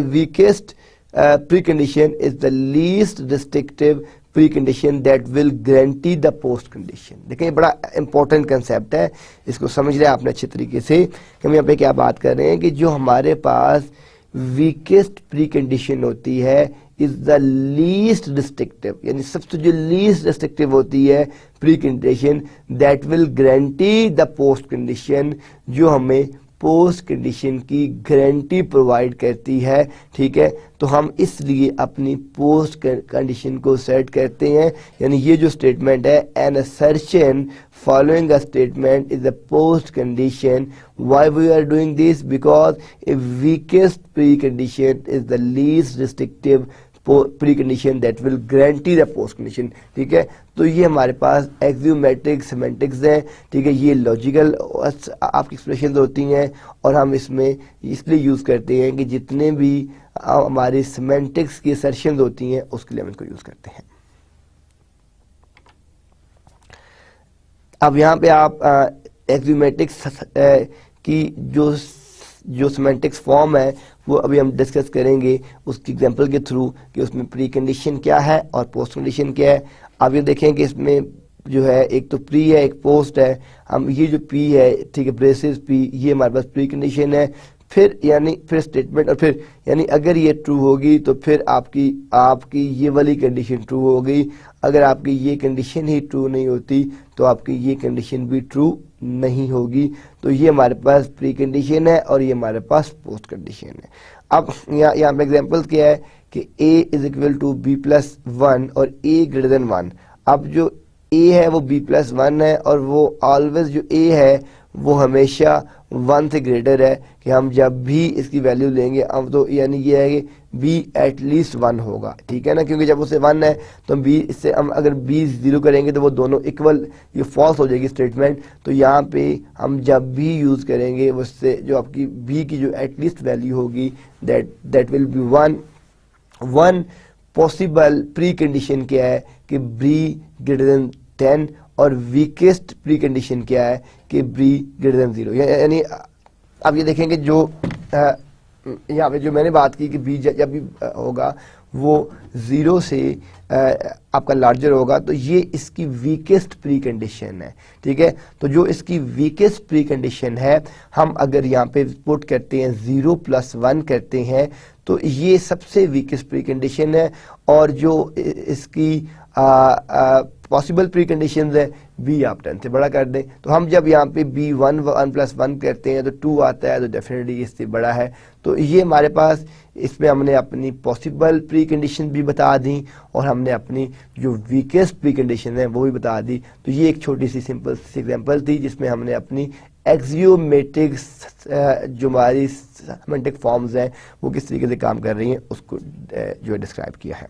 weakest pre condition is the least restrictive precondition that will guarantee the post condition. देखिए बड़ा इंपॉर्टेंट कंसेप्ट है, इसको समझ रहे हैं आपने अच्छे तरीके से कि हम यहाँ पे क्या बात कर रहे हैं कि जो हमारे पास वीकेस्ट प्री कंडीशन होती है इज द लीस्ट रिस्ट्रिक्टिव, यानी सबसे जो लीस्ट रिस्ट्रिक्टिव होती है pre condition that will guarantee the post condition, जो हमें पोस्ट कंडीशन की गारंटी प्रोवाइड करती है। ठीक है, तो हम इसलिए अपनी पोस्ट कंडीशन को सेट करते हैं, यानी ये जो स्टेटमेंट है an assertion following a statement is a post condition। Why we are doing this? Because a weakest precondition is the least restrictive precondition that will guarantee the post condition। ठीक है, तो ये हमारे पास एक्सियोमेटिक सिमेंटिक्स है। ठीक है, ये लॉजिकल आपकी एक्सप्रेशन होती हैं और हम इसमें इसलिए यूज़ करते हैं कि जितने भी हमारी सिमेंटिक्स की असर्शंस होती हैं उसके लिए हम इसको यूज़ करते हैं। अब यहाँ पे आप एक्सियोमेटिक्स की जो सिमेंटिक्स फॉर्म है वो अभी हम डिस्कस करेंगे उसकी एग्जांपल के थ्रू कि उसमें प्री कंडीशन क्या है और पोस्ट कंडीशन क्या है। आप ये देखें कि इसमें जो है एक तो प्री है एक पोस्ट है। हम ये जो पी है, ठीक है, ब्रेसेस पी, ये हमारे पास प्री कंडीशन है। फिर यानी फिर स्टेटमेंट, और फिर यानी अगर ये ट्रू होगी तो फिर आपकी ये वाली कंडीशन ट्रू होगी। अगर आपकी ये कंडीशन ही ट्रू नहीं होती तो आपकी ये कंडीशन भी ट्रू नहीं होगी। तो ये हमारे पास प्री कंडीशन है और ये हमारे पास पोस्ट कंडीशन है। अब यहाँ पे एग्जांपल क्या है कि a is equal to b plus 1 और a ग्रेटर देन 1। अब जो a है वो b प्लस 1 है और वो ऑलवेज जो a है वो हमेशा 1 से ग्रेटर है कि हम जब भी इसकी वैल्यू लेंगे अब तो यानी ये है कि b एटलीस्ट 1 होगा। ठीक है ना, क्योंकि जब उसे 1 है तो b इससे हम अगर b 0 करेंगे तो वो दोनों इक्वल, ये फॉल्स हो जाएगी स्टेटमेंट। तो यहाँ पे हम जब भी यूज़ करेंगे उससे जो आपकी b की जो एटलीस्ट वैल्यू होगी that will be 1। Possible pre condition क्या है कि b ग्रेटर देन 10 और वीकेस्ट प्री कंडीशन क्या है कि b ग्रेटर देन 0। यानी अब ये देखेंगे जो यहाँ पे जो मैंने बात की कि बी जब भी होगा वो 0 से आपका लार्जर होगा, तो ये इसकी वीकेस्ट प्री कंडीशन है, ठीक है। तो जो इसकी वीकेस्ट प्री कंडीशन है, हम अगर यहाँ पे पुट करते हैं 0+1 करते हैं तो ये सबसे वीकेस्ट प्री कंडीशन है। और जो इसकी पॉसिबल प्री कंडीशन है बी आप 10 से बड़ा कर दें, तो हम जब यहाँ पे बी 1+1 करते हैं तो 2 आता है, तो डेफिनेटली इससे बड़ा है। तो ये हमारे पास इसमें हमने अपनी पॉसिबल प्री कंडीशन भी बता दी और हमने अपनी जो वीकेस्ट प्री कंडीशन है वो भी बता दी। तो ये एक छोटी सी सिंपल सी एग्जांपल थी जिसमें हमने अपनी एक्सियोमेट्रिक जो हमारी सिमेंटिक फॉर्म्स हैं वो किस तरीके से काम कर रही हैं उसको जो डिस्क्राइब किया है।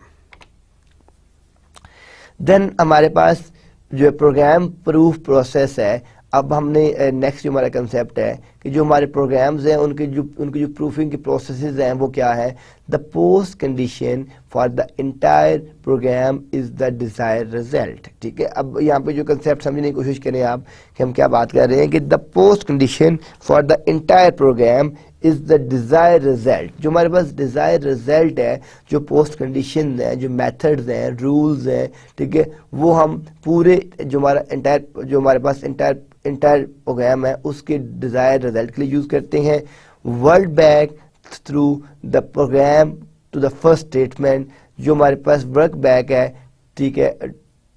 देन हमारे पास जो प्रोग्राम प्रूफ प्रोसेस है, अब हमने नेक्स्ट जो हमारा कंसेप्ट है कि जो हमारे प्रोग्राम्स हैं उनके जो प्रूफिंग के प्रोसेसेस हैं वो क्या है। The post condition for the entire program is the desired result, ठीक है। अब यहाँ पे जो कंसेप्ट समझने की कोशिश करें आप कि हम क्या बात कर रहे हैं कि the post condition for the entire program is the desired result. जो हमारे पास डिजायर्ड रिजल्ट है, जो पोस्ट कंडीशन है, जो मेथड्स हैं, रूल्स हैं, ठीक है, वो हम पूरे जो हमारे पास इंटायर प्रोग्राम है उसके डिजायर्ड रिजल्ट के लिए यूज करते हैं। Work back through the program to the first statement, जो हमारे पास वर्क बैक है, ठीक है,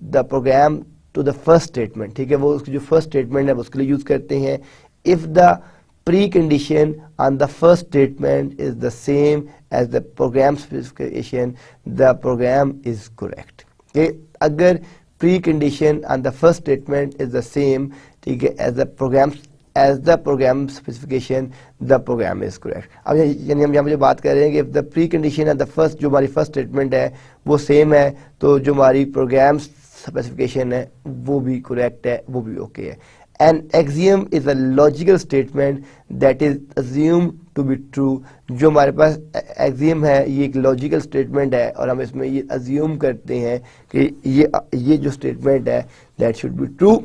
the program to the first statement, ठीक है, वो उसकी जो फर्स्ट स्टेटमेंट है उसके लिए यूज करते हैं। If the precondition on the first statement is the same as the program specification, the program is correct। okay? अगर precondition on the first statement is the same, ठीक है, as the program specification, the program is correct। अब यानी हम यहाँ पे जो बात कर रहे हैं कि if the precondition on the first जो हमारी first statement है वो same है तो जो हमारी program specification है वो भी correct है, वो भी okay है। An axiom is a logical statement that is assumed to be true। जो हमारे पास axiom है ये एक logical statement है और हम इसमें ये assume करते हैं कि ये जो statement है that should be true।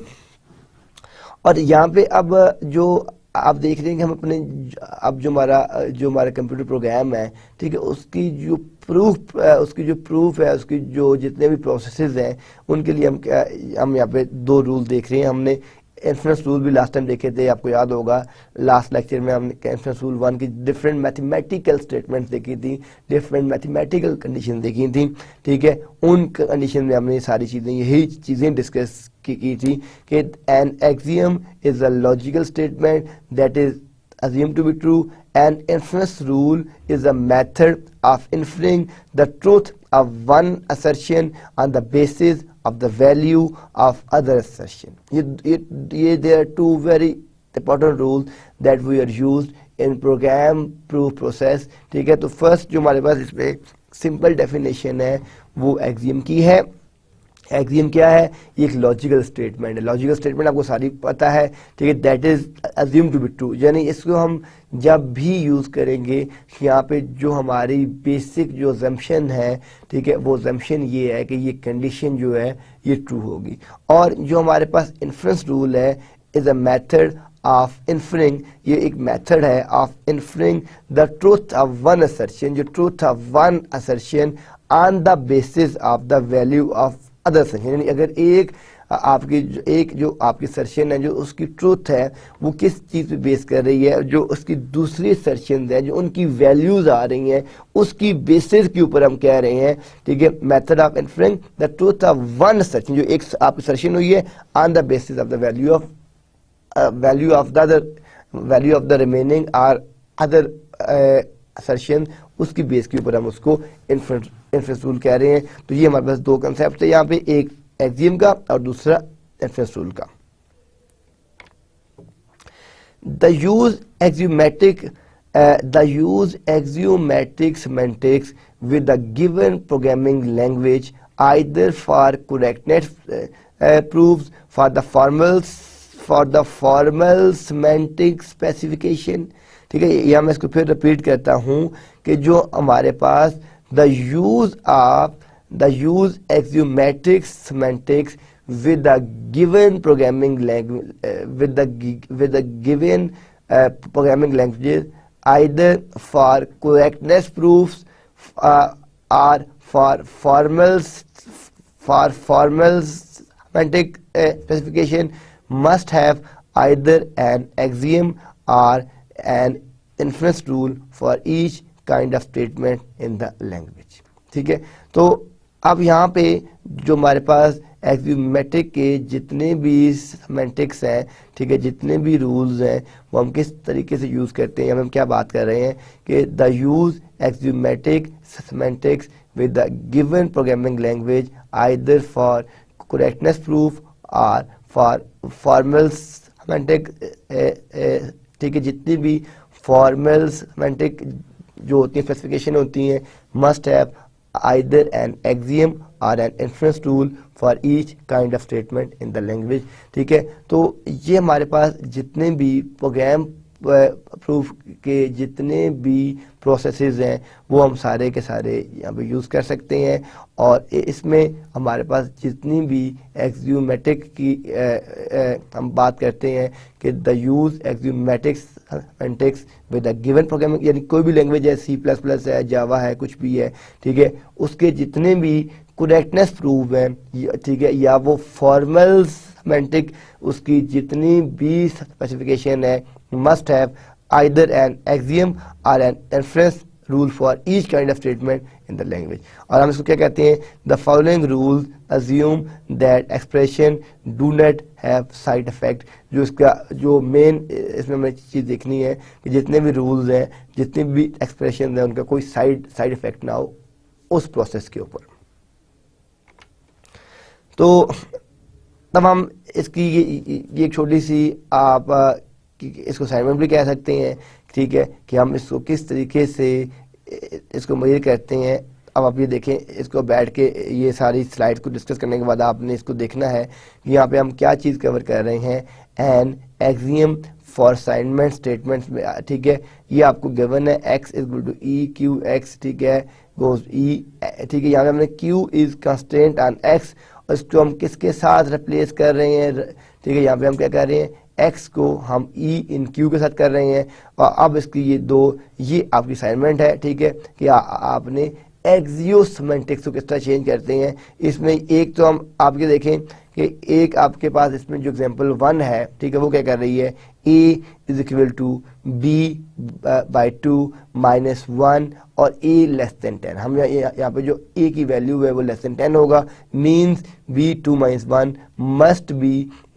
और यहाँ पे अब जो आप देख रहे हैं कि हम अपने अब जो हमारा कंप्यूटर प्रोग्राम है, ठीक है, उसकी जो प्रूफ है, उसकी जो जितने भी प्रोसेसेस हैं उनके लिए हम यहाँ पे 2 रूल देख रहे हैं। हमने इन्फ्रेंस रूल भी लास्ट टाइम देखे थे, आपको याद होगा लास्ट लेक्चर में हमने इन्फ्रेंस रूल 1 की डिफरेंट मैथमेटिकल स्टेटमेंट्स देखी थी, डिफरेंट मैथमेटिकल कंडीशन देखी थी, ठीक है। उन कंडीशन में हमने सारी यही चीज़ें डिस्कस की थी कि an axiom is a logical statement that is assumed to be true, and inference rule is a method of inferring the truth of one assertion on the basis of the value of other assertion। there are 2 very important rules that we are used in program proof process, ठीक है। तो first जो हमारे पास इसमें simple definition है वो axiom की है। एक्सियम क्या है? ये एक लॉजिकल स्टेटमेंट है। लॉजिकल स्टेटमेंट आपको सारी पता है, ठीक है, that is assume to be true, यानी इसको हम जब भी यूज करेंगे यहाँ पे जो हमारी बेसिक जो अजम्पशन है, ठीक है, वो अजम्पशन ये है कि ये कंडीशन जो है ये ट्रू होगी। और जो हमारे पास इन्फ्रेंस रूल है is a method of inferring, ये एक मेथड है of inferring the truth of one assertion, जो truth of one assertion on the basis of the value of other assertion. यानी अगर एक आपकी सर्शन है जो उसकी ट्रूथ है वो किस चीज़ पे बेस कर रही है, जो उसकी दूसरी सर्शन है जो उनकी वैल्यूज आ रही हैं उसकी बेसिस के ऊपर हम कह रहे हैं, ठीक है, method of inferring the truth of one assertion, जो एक आपकी सर्शन हुई है on the basis of the value of the remaining और अदर सर्शन, उसकी बेस के ऊपर हम उसको इन्फ्रेंस रूल कह रहे हैं। तो ये हमारे पास 2 कंसेप्ट है यहाँ पे, एक एक्सियम का और दूसरा इन्फ्रेंस रूल का। The use axiomatic semantics with the given programming language either for correctness proofs for the formal semantic specification, ठीक है। यहाँ मैं इसको फिर रिपीट करता हूँ कि जो हमारे पास the use axiomatic semantics with the given programming language with the given programming languages either for correctness proofs or for formal semantic specification must have either an axiom or an inference rule for each kind of statement in the language. ठीक है, तो अब यहाँ पे जो हमारे पास axiomatic के जितने भी सेमेंटिक्स हैं, ठीक है, जितने भी रूल्स हैं, वो हम किस तरीके से यूज़ करते हैं, हम क्या बात कर रहे हैं कि the use axiomatic semantics with the given programming language either for correctness proof or for formal semantic, ठीक है, जितनी भी formal semantic जो होती हैं स्पेसिफिकेशन होती हैं must have either an axiom or an inference rule for each kind of statement in the language. ठीक है, तो ये हमारे पास जितने भी प्रोग्राम प्रूफ के जितने भी प्रोसेसेस हैं वो हम सारे के सारे यहाँ पे यूज़ कर सकते हैं, और इसमें हमारे पास जितनी भी एक्सियोमेटिक की हम बात करते हैं कि the use axiomatic semantics with the given programming, यानी कोई भी लैंग्वेज है, C++ है, जावा है, कुछ भी है, ठीक है, उसके जितने भी करेक्टनेस प्रूफ हैं, ठीक है, या वो फॉर्मल सेमेंटिक उसकी जितनी भी स्पेसिफिकेशन है must have either an axiom or an inference rule for each kind of statement in the language. और हम इसको क्या कहते हैं, the following rules assume that expression do not have side effect. जो इसका जो मेन इसमें हमें चीज़ देखनी है कि जितने भी रूल्स हैं, जितने भी एक्सप्रेशन हैं, उनका कोई साइड इफेक्ट ना हो उस प्रोसेस के ऊपर। तो तब हम इसकी ये एक छोटी सी आप इसको असाइनमेंट भी कह सकते हैं, ठीक है, कि हम इसको किस तरीके से इसको मेजर करते हैं। अब आप ये देखें, इसको बैठ के ये सारी स्लाइड्स को डिस्कस करने के बाद आपने इसको देखना है कि यहाँ पे हम क्या चीज़ कवर कर रहे हैं। An axiom for assignment statements में, ठीक है, ये आपको गिवन है x is equal to E Q X, ठीक है, गोज ई, ठीक है, यहाँ पे हमने q is constant on x, और इसको हम किसके साथ रिप्लेस कर रहे हैं, ठीक है, यहाँ पे हम क्या कर रहे हैं, x को हम e इन q के साथ कर रहे हैं। और अब इसकी ये आपकी असाइनमेंट है, ठीक है, कि आपने एक्सियोसेमेंटिक्स को किस तरह चेंज करते हैं। इसमें एक तो हम आपके देखें कि एक आपके पास इसमें जो एग्जांपल 1 है, ठीक है, वो क्या कर रही है, a is equal to b by 2 minus 1 और a लेस देन 10। हम यहाँ पे जो a की वैल्यू है वो लेस देन 10 होगा, means b 2 minus 1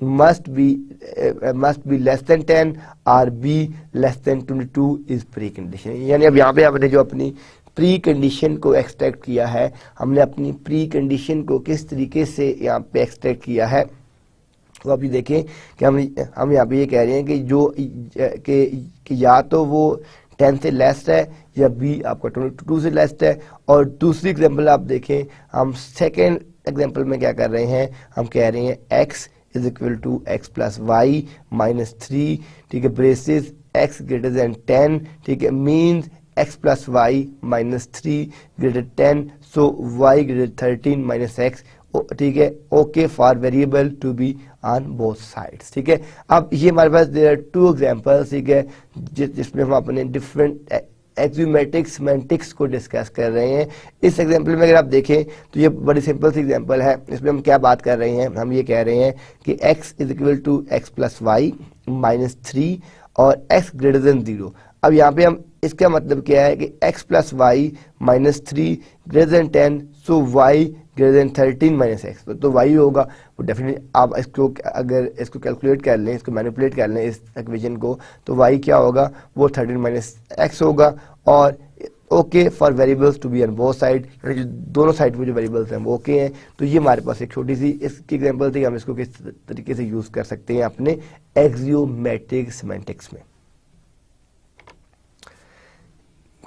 must be less than 10 और b less than 22 is pre condition. यानी अब यहाँ पे आपने जो अपनी प्री कंडीशन को एक्सट्रैक्ट किया है, हमने अपनी प्री कंडीशन को किस तरीके से यहाँ पे एक्सट्रैक्ट किया है। तो आप ये देखें कि हम यहाँ पे ये कह रहे हैं कि जो कि या तो वो 10 से लेस है या b आपका 22 से लेस है। और दूसरी एग्जांपल आप देखें, हम सेकेंड एग्जांपल में क्या कर रहे हैं, हम कह रहे हैं x is equal to x plus y minus 3, ठीक है, ब्रेसेस x ग्रेटर देन 10, ठीक है, means x plus y minus 3 greater 10, so y greater 13 minus x, ठीक है, okay for variable to be on both sides. ठीक है, अब ये हमारे पास देयर आर 2 एग्जांपल्स, ठीक है, जिसमें हम अपने डिफरेंट एक्सियोमेटिक सेमेंटिक्स को डिस्कस कर रहे हैं। इस एग्जांपल में अगर आप देखें तो ये बड़ी सिंपल सी एग्जांपल है। इसमें हम क्या बात कर रहे हैं, हम ये कह रहे हैं कि x is equal to x plus y minus 3 और x ग्रेटर देन 0। अब यहाँ पे हम इसका मतलब क्या है कि x plus y minus 3 greater than 10, so y greater than 13 minus x, तो y होगा वो डेफिनेटली। आप इसको अगर इसको कैलकुलेट कर लें, इसको मैनिपुलेट कर लें इस इक्वेशन को, तो y क्या होगा, वो 13 माइनस एक्स होगा। और okay for variables to be on both side, जो दोनों साइड में जो वेरिएबल्स हैं वो ओके हैं। तो ये हमारे पास एक छोटी सी इसकी एग्जांपल थी, हम इसको किस तरीके से यूज कर सकते हैं अपने एक्सियोमेट्रिक सेमेंटिक्स में।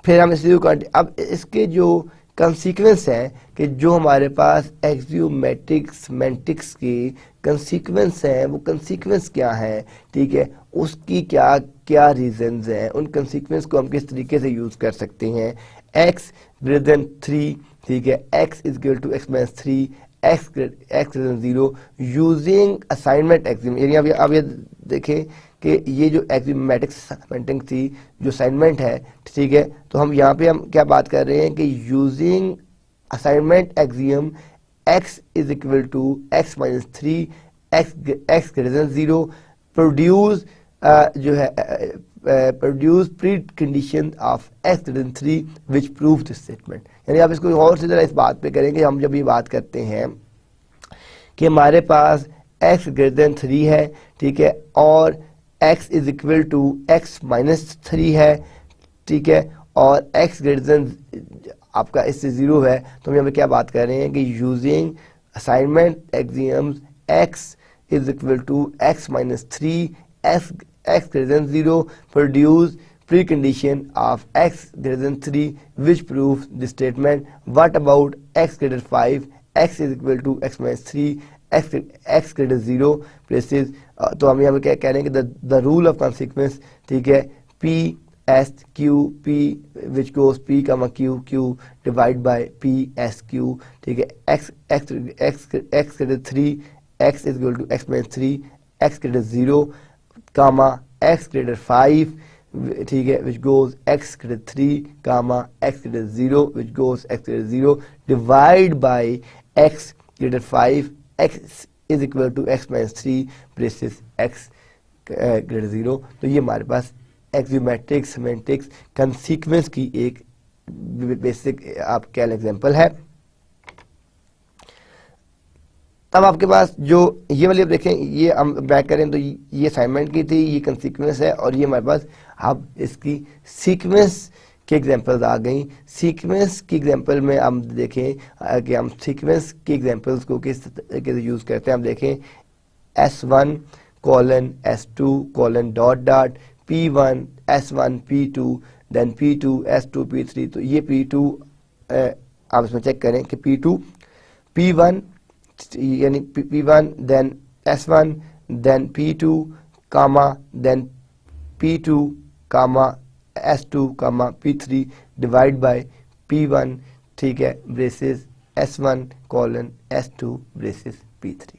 फिर हम इसी अब इसके जो कंसीक्वेंस हैं कि जो हमारे पास एक्सियोमेट्रिक सेमेंटिक्स की कंसीक्वेंस हैं, वो कंसीक्वेंस क्या है, ठीक है, उसकी क्या क्या रीजंस हैं, उन कंसीक्वेंस को हम किस तरीके से यूज कर सकते हैं। x ग्रेटर देन 3, ठीक है, x is equal to x minus 3, x greater than 0 using assignment axiom. यानी अब ये देखें कि ये जो एक्सियोमेटिक सेमेंटिक्स थी, जो असाइनमेंट है, ठीक है, तो हम यहाँ पे हम क्या बात कर रहे हैं कि using assignment axiom x is equal to x minus 3 x greater than 0 produce जो है produce pre condition of x greater than 3 which prove this statement. यानी आप इसको और से जरा इस बात पे करेंगे, हम जब ये बात करते हैं कि हमारे पास x ग्रेटर देन 3 है, ठीक है, और x is equal to x minus 3 है, ठीक है, और x ग्रेटर देन आपका इससे 0 है, तो हम यहाँ पे क्या बात कर रहे हैं कि using assignment axioms x is equal to x minus 3 x greater than 0 produce pre condition of x greater than 3 which prove the statement. What about x greater 5 x is equal to x minus 3 x greater 0 places. तो हम यहाँ पे क्या कह रहे हैं कि the rule of consequence, ठीक है, p s q p which goes p comma q q divide by p s q, ठीक है, x greater 3 x is equal to x minus 3 x greater 0 comma x greater 5, ठीक है, which goes x greater 3 comma x greater 0 which goes x greater 0 divide by x greater 5 x is equal to x minus 3 braces x greater 0। तो ये हमारे पास एक्सियोमेट्रिक semantics consequence की एक basic आप क्या example है। तब आपके पास जो ये वाली आप देखें, ये हम बैक करें तो ये असाइनमेंट की थी, ये कंसीक्वेंस है, और ये हमारे पास अब इसकी सीक्वेंस की एग्जांपल्स आ गई। सीक्वेंस की एग्जांपल में हम देखें कि हम सीक्वेंस की एग्जांपल्स को किस तरीके से यूज़ करते हैं। हम देखें S1 colon S2 colon dot dot P1 S1 P2 then P2 S2 P3। तो ये P2 आप इसमें चेक करें कि P2 P1 यानी P1 then S1 then P2 comma then P2 comma S2 comma P3 divide by P1, ठीक है, braces S1 colon S2 braces P3।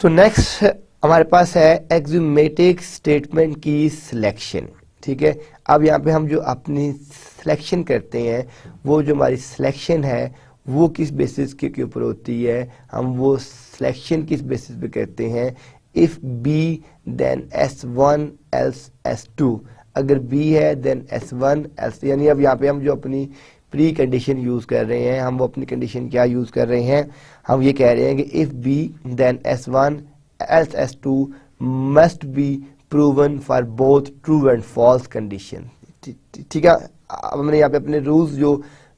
तो नेक्स्ट हमारे पास है एक्सियोमेटिक स्टेटमेंट की सिलेक्शन, ठीक है। अब यहाँ पे हम जो अपनी सिलेक्शन करते हैं, वो जो हमारी सिलेक्शन है वो किस बेसिस के ऊपर होती है, हम वो सिलेक्शन किस बेसिस पे करते हैं। If B then S1 else S2, अगर B है देन S1 एल्स, यानी अब यहाँ पे हम जो अपनी प्री कंडीशन यूज़ कर रहे हैं, हम वो अपनी कंडीशन क्या यूज़ कर रहे हैं, हम ये कह रहे हैं कि if B then S1 else S2 must be proven for both true and false condition, ठीक है। अब हमने यहाँ पे अपने रूल्स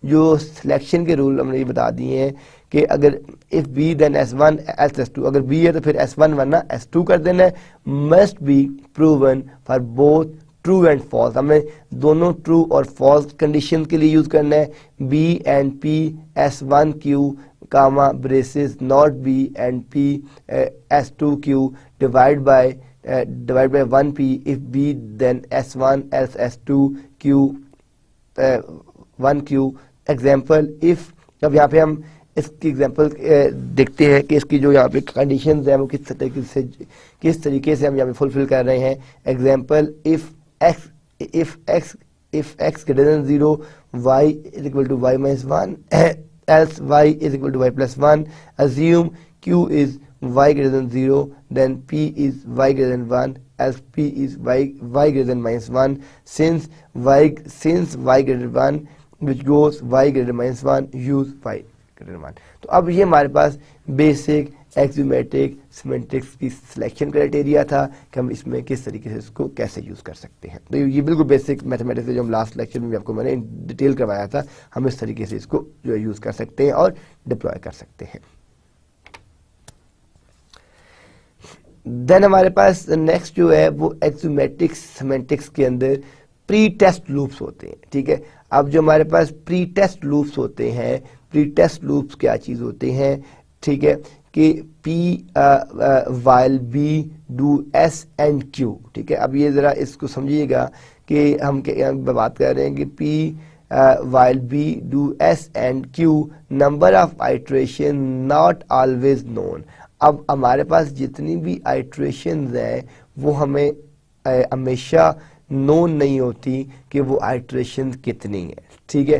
जो सिलेक्शन के रूल हमने ये बता दिए हैं कि अगर if B then S1 else S2, अगर B है तो फिर S1 वरना S2 कर देना है, must be proven for both true and false, हमें दोनों ट्रू और फॉल्स कंडीशन के लिए यूज करना है। B and P S1Q comma braces not B and P S2Q divide by 1P if B then S1 else S2Q 1Q। Example if, अब यहाँ पे हम इसकी एग्जाम्पल देखते हैं कि इसकी जो यहाँ पे कंडीशंस है वो किस तरीके से हम यहाँ पे फुलफिल कर रहे हैं। Example if x greater than 0 y is equal to y minus 1 else y is equal to y plus 1, assume q is y greater than 0 then p is y greater than 1 else p is y greater than minus 1, since y greater than 1 which goes y greater than minus 1 use y greater than 1। तो अब ये हमारे पास basic axiomatic semantics की selection criteria था कि हम इसमें किस तरीके से इसको कैसे यूज़ कर सकते हैं। तो ये बिल्कुल बेसिक मैथमेटिक्स जो हम लास्ट लेक्चर में आपको मैंने डिटेल करवाया था, हम इस तरीके से इसको जो है यूज़ कर सकते हैं और डिप्लॉय कर सकते हैं। देन हमारे पास नेक्स्ट जो है वो एक्सियोमेटिक सेमेंटिक्स के अंदर प्री टेस्ट लूप्स होते हैं, ठीक है। अब जो हमारे पास प्री टेस्ट लूप्स होते हैं, प्री टेस्ट लूप्स क्या चीज़ होते हैं, ठीक है, कि P while B do S and Q, ठीक है। अब ये ज़रा इसको समझिएगा कि हम बात कर रहे हैं कि P while B do S and Q number of iteration not always known। अब हमारे पास जितनी भी आइट्रेशंस है वो हमें हमेशा नोन नहीं होती कि वो आइट्रेशन कितनी है, ठीक है,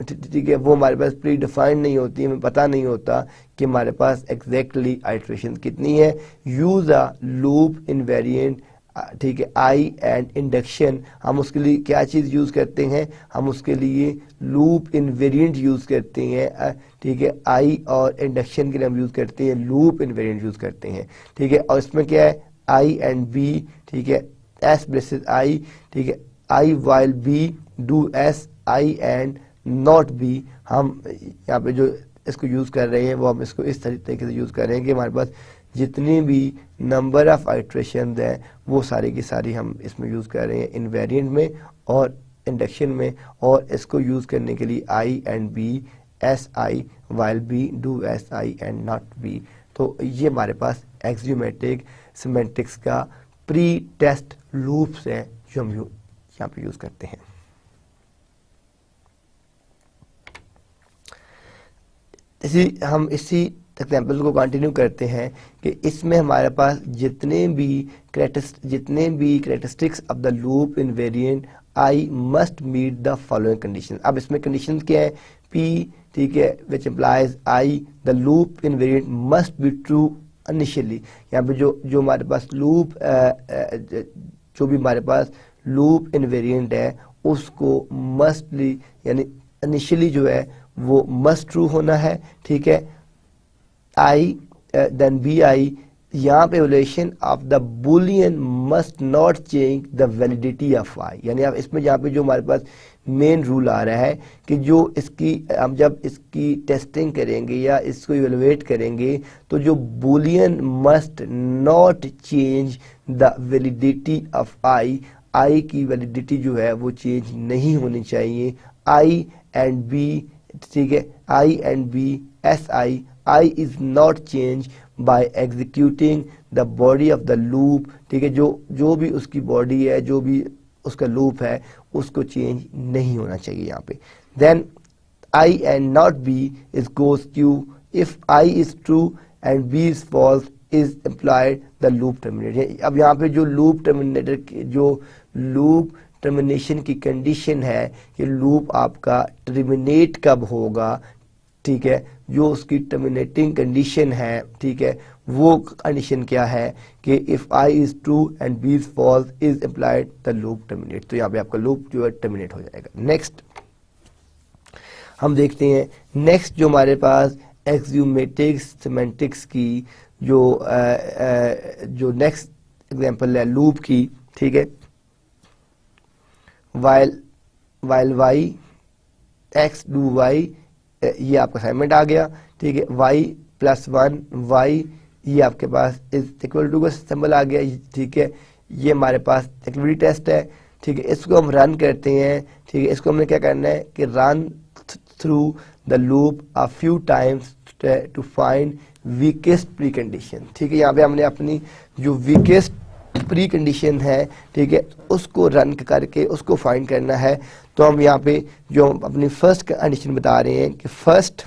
ठीक है, वो हमारे पास प्री डिफाइंड नहीं होती, हमें पता नहीं होता कि हमारे पास एग्जैक्टली आइट्रेशन कितनी है। यूज अ लूप इनवेरिएंट, ठीक है, आई एंड इंडक्शन, हम उसके लिए क्या चीज़ यूज़ करते हैं, हम उसके लिए लूप इनवेरिएंट यूज़ करते हैं, ठीक है, आई और इंडक्शन के लिए हम यूज़ करते हैं लूप इनवेरिएंट यूज़ करते हैं, ठीक है, और इसमें क्या है आई एंड बी, ठीक है, एस बेसिस आई, ठीक है, I while B do S, I and not B, हम यहाँ पे जो इसको यूज़ कर रहे हैं वो हम इसको इस तरीके से यूज़ कर रहे हैं कि हमारे पास जितनी भी नंबर ऑफ आइट्रेशन हैं वो सारी की सारी हम इसमें यूज़ कर रहे हैं इनवेरिएंट में और इंडक्शन में, और इसको यूज़ करने के लिए I and B, S I while B do S I and not B. तो ये हमारे पास एक्सियोमेटिक सिमेंटिक्स का प्री टेस्ट लूप्स हैं जो हम यहाँ पे यूज़ करते हैं। हम इसी एग्जाम्पल को कंटिन्यू करते हैं कि इसमें हमारे पास जितने भी characteristics of the loop invariant I must meet the following condition. अब इसमें कंडीशन क्या है, पी, ठीक है, which implies I the loop invariant must be true initially. यहाँ पे जो हमारे पास लूप जो भी हमारे पास लूप इनवेरिएंट है उसको मस्टली यानी इनिशियली जो है वो मस्ट ट्रू होना है, ठीक है, आई देन बी आई, यहाँ पे valuation of the Boolean must not change the validity of I, यानी आप इसमें यहाँ पे जो हमारे पास मेन रूल आ रहा है कि जो इसकी हम जब इसकी टेस्टिंग करेंगे या इसको इवेलुएट करेंगे तो जो Boolean must not change the validity of I की वैलिडिटी जो है वो चेंज नहीं होनी चाहिए। आई एंड बी, ठीक है, I and B, S I is not change by executing the body of the loop, ठीक है, जो भी उसकी बॉडी है, जो भी उसका लूप है उसको चेंज नहीं होना चाहिए यहाँ पे। Then I and not B is goes Q, if I is true and B is false is implied the loop terminator. अब यहाँ पे जो लूप टर्मिनेटर जो लूप टर्मिनेशन की कंडीशन है कि लूप आपका टर्मिनेट कब होगा, ठीक है, जो उसकी टर्मिनेटिंग कंडीशन है, ठीक है, वो कंडीशन क्या है कि if I is true and B is false is implied the loop terminate. तो यहाँ पे आपका लूप जो है टर्मिनेट हो जाएगा। नेक्स्ट हम देखते हैं, नेक्स्ट जो हमारे पास एक्सियोमेटिक सिमेंटिक्स की जो नेक्स्ट एग्जांपल है लूप की, ठीक है, while Y X do Y, ये आपका असाइनमेंट आ गया, ठीक है, y प्लस 1 y, ये आपके पास इज इक्वल टू का सिंबल आ गया, ठीक है, ये हमारे पास एक्टिविटी टेस्ट है, ठीक है, इसको हम रन करते हैं, ठीक है, इसको हमने क्या करना है कि run through the loop a few times to find weakest pre condition, ठीक है, यहाँ पे हमने अपनी जो वीकेस्ट प्री कंडीशन है, ठीक है, उसको रन करके उसको फाइंड करना है। तो हम यहाँ पे जो अपनी फर्स्ट कंडीशन बता रहे हैं कि first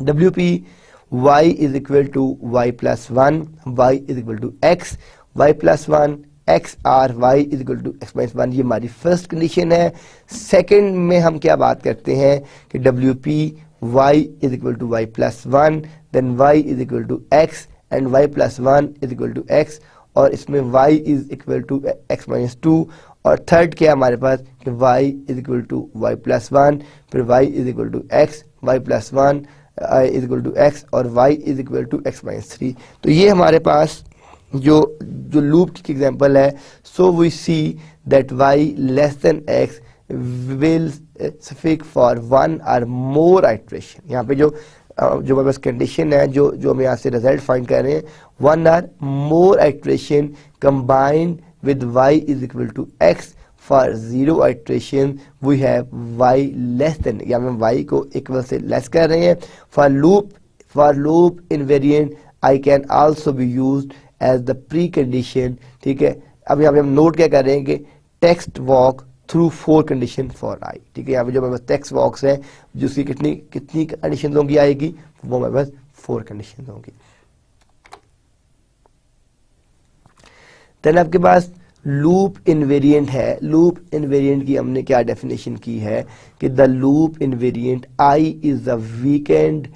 W P Y is equal to Y plus 1, Y is equal to X, Y plus 1 X or Y is equal to x minus 1, ये हमारी फर्स्ट कंडीशन है। सेकेंड में हम क्या बात करते हैं कि W P Y is equal to Y plus 1, then Y is equal to X and Y plus 1 is equal to X, और इसमें y is equal to x minus 2, और थर्ड क्या हमारे पास कि y is equal to Y plus 1, फिर y is equal to X, Y plus 1 is equal to X, और y is equal to x minus 3। तो ये हमारे पास जो लूप की एग्जांपल है। So we see that y less than x will specific for 1 और more iteration. यहाँ पे जो हमारे पास कंडीशन है जो हम यहाँ से रिजल्ट फाइंड कर रहे हैं, 1 और more iteration combined with y is equal to x, for 0 iteration we have y less than, या हम y को इक्वल से लेस कर रहे हैं। For loop invariant I can also be used as the pre condition, ठीक है। अब यहाँ पे हम नोट क्या कर रहे हैं कि text walk through 4 condition for I, ठीक है, यहाँ पे जो हमारे पास टेक्स्ट बॉक्स है जिसकी कितनी कंडीशन होंगी आएगी, वो हमारे पास 4 कंडीशन होंगी। देन आपके पास लूप इनवेरिएंट है। लूप इनवेरिएंट की हमने क्या डेफिनेशन की है कि the loop invariant I is the weakened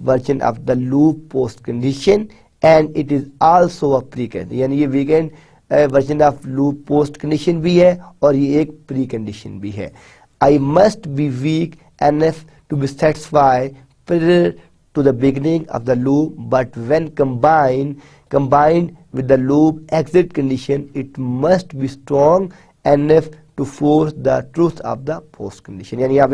version of the loop post condition and it is also a pre condition, यानी ये weakened version of loop post condition भी है और ये एक प्री कंडीशन भी है। I must be weak enough to be satisfy prior to the beginning of the loop, but when combined with the loop exit condition, it must be strong enough to force the truth of the post condition। यानी यहाँ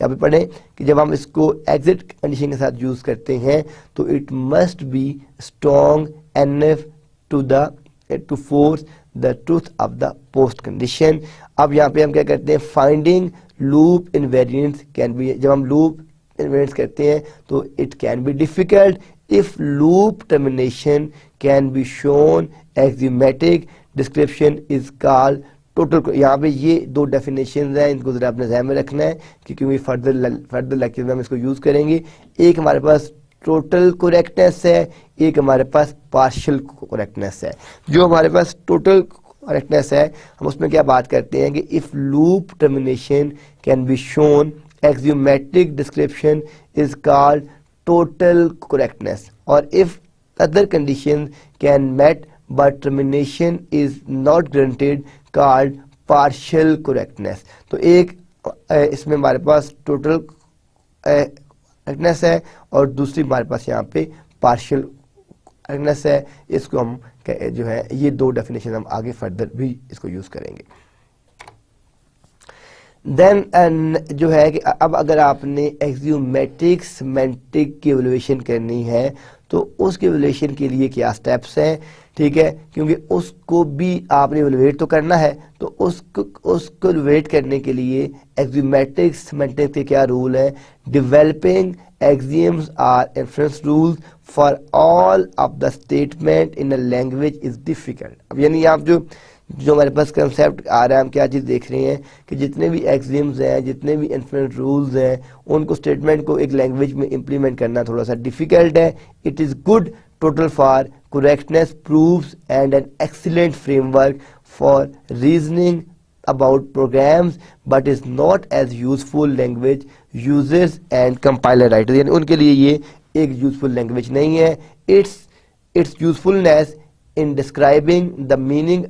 पे पढ़ें कि जब हम इसको exit condition के साथ यूज करते हैं तो it must be strong enough to force the truth of the post condition। अब यहाँ पे हम क्या करते हैं, finding loop invariance can be, जब हम loop invariance करते हैं तो it can be difficult if loop termination can be shown axiomatic description is called total। यहाँ पे ये दो डेफिनेशन हैं, इनको जरा अपने ध्यान में रखना है क्योंकि फर्दर लेक्चर में हम इसको यूज करेंगे। एक हमारे पास टोटल करेक्टनेस है, एक हमारे पास पार्शियल करेक्टनेस है। जो हमारे पास टोटल करेक्टनेस है हम उसमें क्या बात करते हैं कि if loop termination can be shown axiomatic description is called total correctness, or if other conditions can met but termination is not granted called partial correctness। तो एक इसमें हमारे पास total correctness है और दूसरी हमारे पास यहाँ पे partial correctness है। इसको हम जो है ये दो डेफिनेशन हम आगे फर्दर भी इसको यूज करेंगे। देन जो है कि अब अगर आपने एक्सियोमेटिक सिमेंटिक की एवल्यूएशन करनी है तो उसके एवल्यूएशन के लिए क्या स्टेप्स हैं, ठीक है, क्योंकि उसको भी आपने एवल्यूएट तो करना है। तो उसको एवल्यूएट करने के लिए एक्सियोमेटिक सिमेंटिक के क्या रूल है, developing axioms are inference rules for all of the statement in a language is difficult। अब यानी आप जो हमारे पास कंसेप्ट आ रहा है, हम क्या चीज़ देख रहे हैं कि जितने भी एक्सियम्स हैं, जितने भी इन्फरेंस रूल्स हैं, उनको स्टेटमेंट को एक लैंग्वेज में इम्प्लीमेंट करना थोड़ा सा डिफिकल्ट है। It is good total for correctness proofs and an excellent framework for reasoning about programs but is not as useful language users and compiler writers। यानी उनके लिए ये एक यूजफुल लैंग्वेज नहीं है। its usefulness in describing the meaning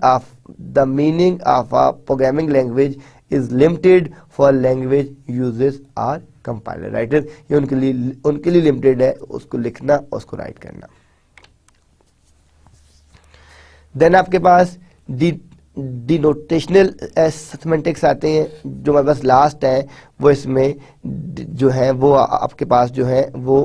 of a programming language is limited for language users or compiler writers। ये उनके लिए लिमिटेड है उसको लिखना और उसको राइट करना। देन आपके पास डिनोटेशनल सिमेंटिक्स आते हैं, जो हमारे पास लास्ट है वो इसमें जो है वो आपके पास जो है वो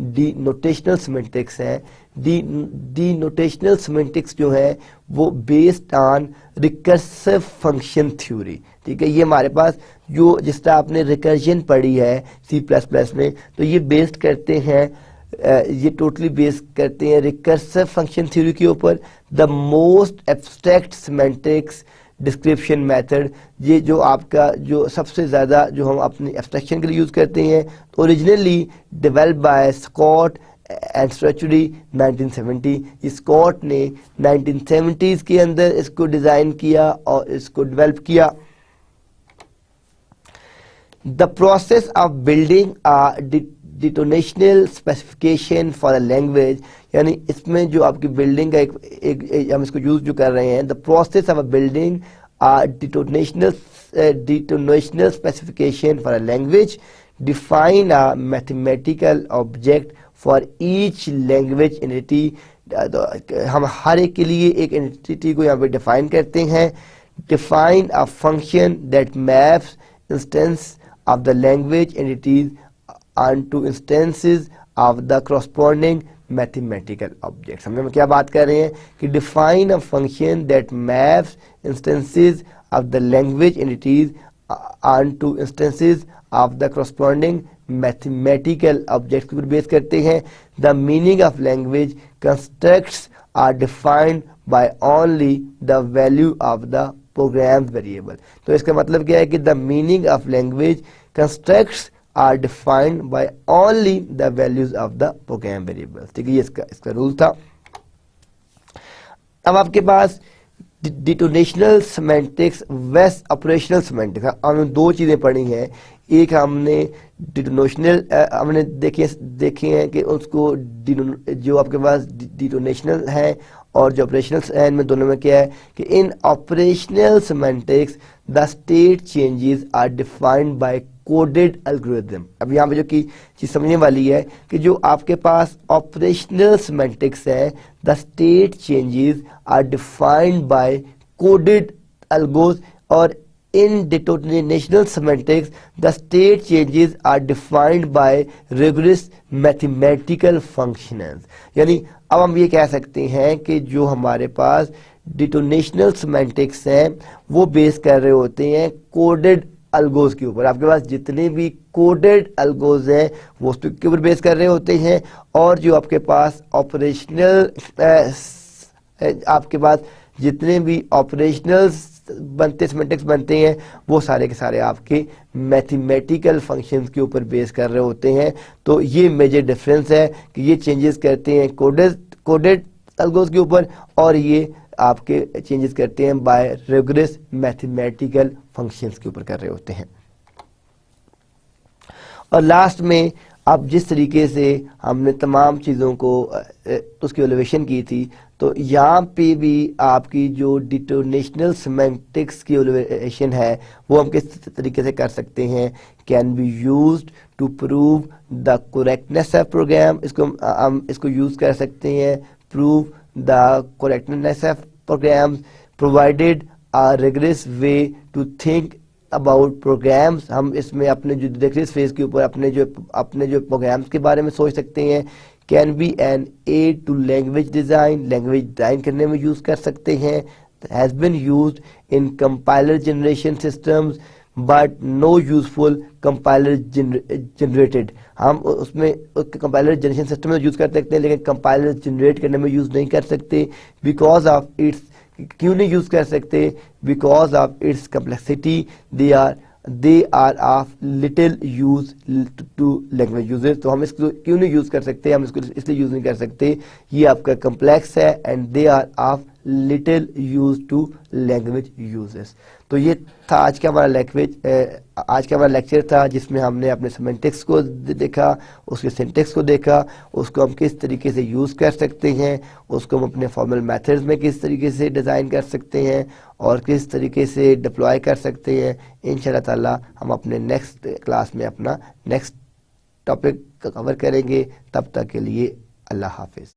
डिनोटेशनल सिमेंटिक्स है। डिनोटेशनल सिमेंटिक्स जो है वो based on recursive function theory, ठीक है। ये हमारे पास जो जिस तरह आपने रिकर्जन पढ़ी है C++ में, तो ये बेस्ड करते हैं, ये टोटली बेस करते हैं रिकर्सिव फंक्शन थ्योरी के ऊपर। The most abstract semantics description method, ये जो आपका जो सबसे ज़्यादा जो हम अपनी एब्स्ट्रैक्शन के लिए यूज़ करते हैं, तो originally develop by Scott and Strachey 1970। Scott ने 1970s के अंदर इसको डिज़ाइन किया और इसको डेवलप किया। The process of building denotational specification for a language, यानी इसमें जो आपकी बिल्डिंग का एक हम इसको यूज जो कर रहे हैं, the process of a building denotational specification for a language define a mathematical object for each language entity. हम हर एक के लिए एक एंटिटी को यहाँ पे डिफाइन करते हैं। Define a function that maps instance of the language entities onto instances of the corresponding mathematical objects। हम क्या बात कर रहे हैं कि define a function that maps instances of the language entities onto instances of the corresponding mathematical objects के ऊपर base करते हैं। The meaning of language constructs are defined by only the value of the program variable। तो इसका मतलब क्या है कि the meaning of language constructs are defined by only the values of the program variables, ठीक है। ये इसका रूल था। अब आपके पास डिटोनेशनल सिमेंटिक्स वेस्ट ऑपरेशनल सिमेंटिक्स, हमने दो चीज़ें पढ़ी हैं। एक हमने डिटोनेशनल हमने देखे हैं कि उसको जो आपके पास डिटोनेशनल है और जो ऑपरेशनल है, इनमें दोनों में क्या है कि in operational semantics the state changes are defined by coded algorithm. अब यहाँ पे जो की चीज समझने वाली है कि जो आपके पास ऑपरेशनल सिमेंटिक्स है, the state changes are defined by coded algos, और in determinational semantics the state changes are defined by rigorous mathematical functions। यानी अब हम ये कह सकते हैं कि जो हमारे पास डिटोनेशनल सिमेंटिक्स हैं वो बेस कर रहे होते हैं कोडेड अल्गोज के ऊपर। आपके पास जितने भी कोडेड अल्गोज हैं वो उसके ऊपर बेस कर रहे होते हैं, और जो आपके पास ऑपरेशनल आपके पास जितने भी ऑपरेशनल सिमेंटिक्स बनते हैं वो सारे के सारे आपके मैथमेटिकल फंक्शंस के ऊपर बेस कर रहे होते हैं। तो ये मेजर डिफरेंस है कि ये चेंजेस करते हैं कोडेड अल्गोज के ऊपर, और ये आपके चेंजेस करते हैं बाय रिगरस मैथमेटिकल फंक्शंस के ऊपर कर रहे होते हैं। और लास्ट में अब जिस तरीके से हमने तमाम चीज़ों को उसकी एलिवेशन की थी, तो यहाँ पे भी आपकी जो डिटोनेशनल सिमेंटिक्स की एलिवेशन है वो हम किस तरीके से कर सकते हैं। Can be used to prove the correctness of program, इसको हम इसको यूज़ कर सकते हैं prove the correctness of program provided a rigorous way to think about programs. हम इसमें अपने जो रिगरस फेज के ऊपर अपने जो प्रोग्राम्स के बारे में सोच सकते हैं। Can be an aid to language design करने में यूज़ कर सकते हैं। Has been used in compiler generation systems but no useful compiler generated. हम उसमें कंपाइलर जनरेशन सिस्टम में यूज़ कर सकते हैं लेकिन कंपाइलर जनरेट करने में यूज़ नहीं कर सकते। बिकॉज ऑफ इट्स, क्यों नहीं यूज़ कर सकते? Because of its complexity they are of little use to language users. तो हम इसको क्यों नहीं यूज़ कर सकते? हम इसको इसलिए यूज़ नहीं कर सकते, ये आपका कम्प्लेक्स है and they are of little use to language users. तो ये था आज का हमारा लेक्चर था जिसमें हमने अपने सिमेंटिक्स को देखा, उसके सिंटेक्स को देखा, उसको हम किस तरीके से यूज़ कर सकते हैं, उसको हम अपने फॉर्मल मेथड्स में किस तरीके से डिज़ाइन कर सकते हैं और किस तरीके से डिप्लॉय कर सकते हैं। इंशाल्लाह ताला हम अपने नेक्स्ट क्लास में अपना नेक्स्ट टॉपिक कवर करेंगे। तब तक के लिए अल्लाह हाफिज़।